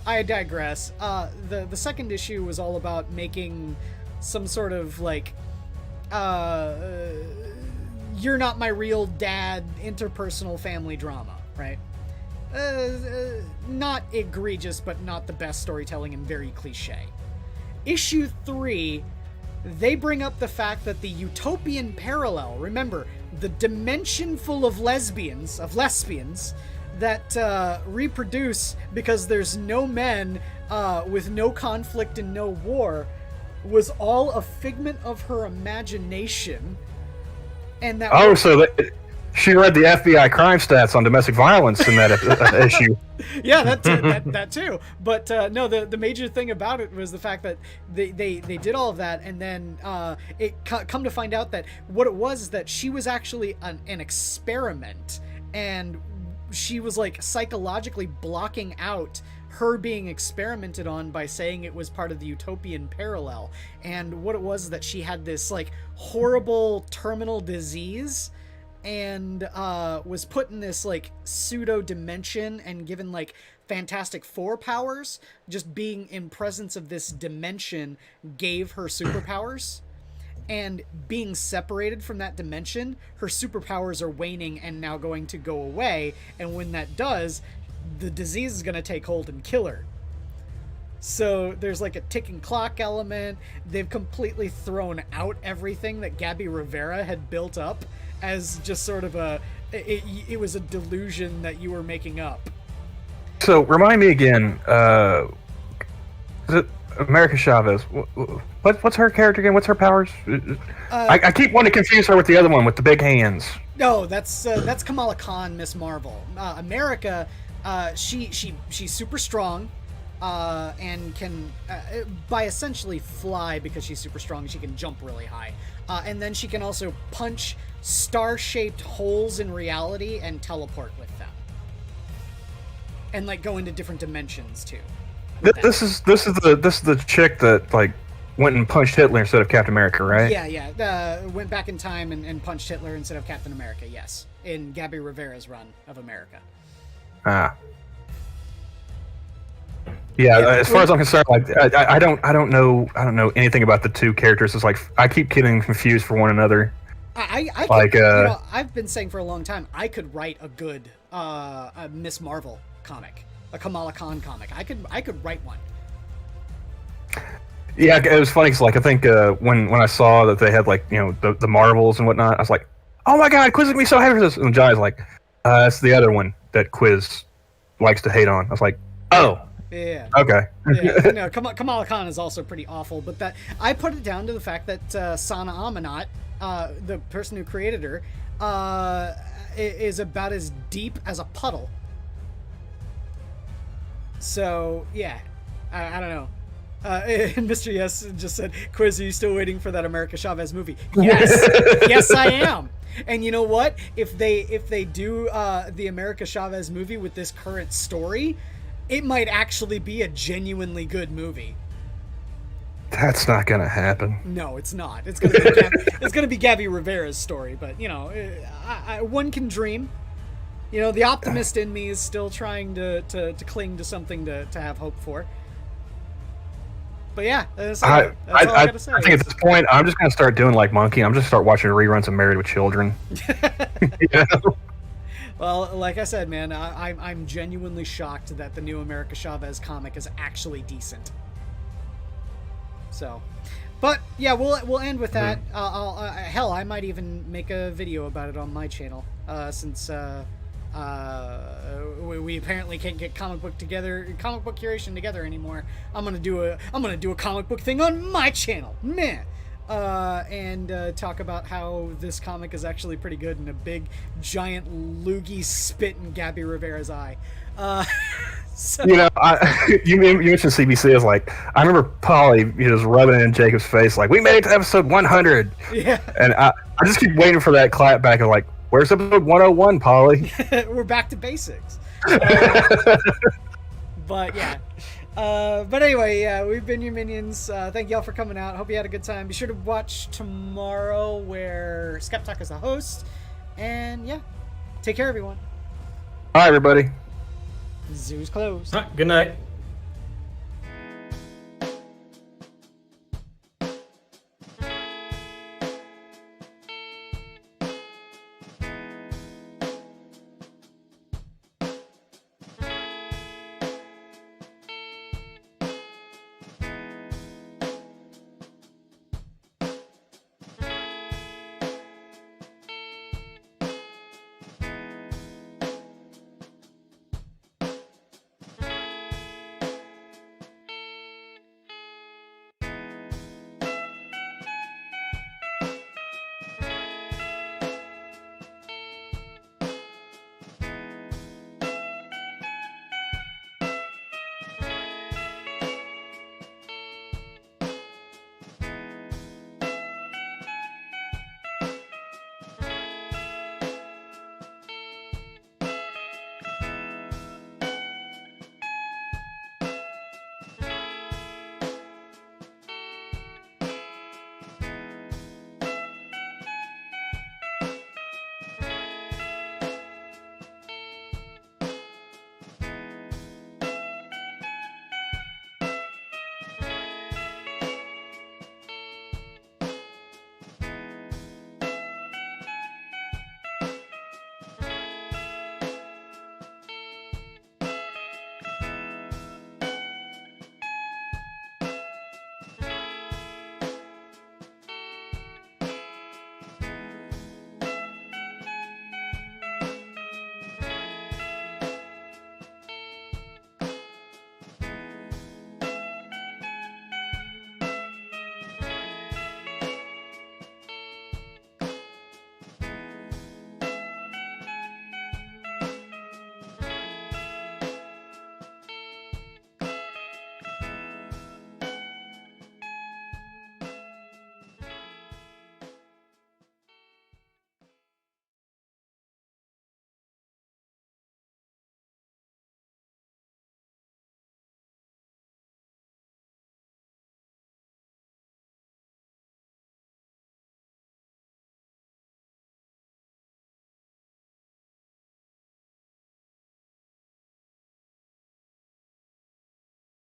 I digress. The second issue was all about making some sort of you're not my real dad interpersonal family drama, right? Not egregious, but not the best storytelling and very cliche. Issue 3, they bring up the fact that the utopian parallel, remember, the dimension full of lesbians that reproduce because there's no men, with no conflict and no war, was all a figment of her imagination. And that she read the FBI crime stats on domestic violence in that issue. Yeah, that too. But no, the major thing about it was the fact that they did all of that, and then come to find out that what it was is that she was actually an experiment, and she was psychologically blocking out her being experimented on by saying it was part of the utopian parallel. And what it was is that she had this horrible terminal disease, and was put in this pseudo dimension and given Fantastic Four powers. Just being in presence of this dimension gave her superpowers, and being separated from that dimension, her superpowers are waning and now going to go away, and when that does, the disease is going to take hold and kill her. So there's a ticking clock element. They've completely thrown out everything that Gabby Rivera had built up as just sort of it was a delusion that you were making up. So remind me again, is it America Chavez? What's her character again? What's her powers? I keep wanting to confuse her with the other one with the big hands. No, that's Kamala Khan, Miss Marvel. America, she's super strong, and can by essentially fly, because she's super strong. She can jump really high, and then she can also punch star-shaped holes in reality and teleport with them, and go into different dimensions too. This is the chick that went and punched Hitler instead of Captain America, right? Yeah. Went back in time and punched Hitler instead of Captain America. Yes, in Gabby Rivera's run of America. Yeah. As far as I'm concerned, I don't know anything about the two characters. It's I keep getting confused for one another. I've been saying for a long time, I could write a good a Miss Marvel comic, a Kamala Khan comic. I could write one. Yeah, it was funny because I think when I saw that they had the Marvels and whatnot, I was like, oh my god, Quiz is gonna be so happy for this. And Johnny's like, that's the other one that Quiz likes to hate on. I was like, oh, Yeah. Okay. Yeah. No, Kamala Khan is also pretty awful, but that I put it down to the fact that Sana Amanat, the person who created her, is about as deep as a puddle. So yeah, I don't know. And Mr. Yes just said, "Quiz, are you still waiting for that America Chavez movie?" Yes, yes, I am. And you know what? If they do the America Chavez movie with this current story, it might actually be a genuinely good movie. That's not gonna happen. No, it's not. It's gonna be Gabby Rivera's story. But you know, one can dream. You know, the optimist in me is still trying to cling to something to have hope for. But yeah, that's all I gotta say. I think at this point, I'm just gonna start doing like Monkey. I'm just start watching reruns of Married with Children. You know? Well, like I said, man, I'm genuinely shocked that the new America Chavez comic is actually decent. So, but yeah, we'll end with that. Hell, I might even make a video about it on my channel, since we apparently can't get comic book curation together anymore. I'm gonna do a comic book thing on my channel, man. And talk about how this comic is actually pretty good and a big giant loogie spit in Gabby Rivera's eye. So. You know, you mentioned CBC. Is like, I remember Polly just rubbing it in Jacob's face, like, we made it to episode 100. Yeah. And I just keep waiting for that clap back of like, where's episode 101, Polly? We're back to basics. But yeah. But anyway, we've been your minions. Thank y'all for coming out. Hope you had a good time. Be sure to watch tomorrow where Skep Tock is the host. And yeah, take care, everyone. Bye, everybody. Zoo's closed. Good night.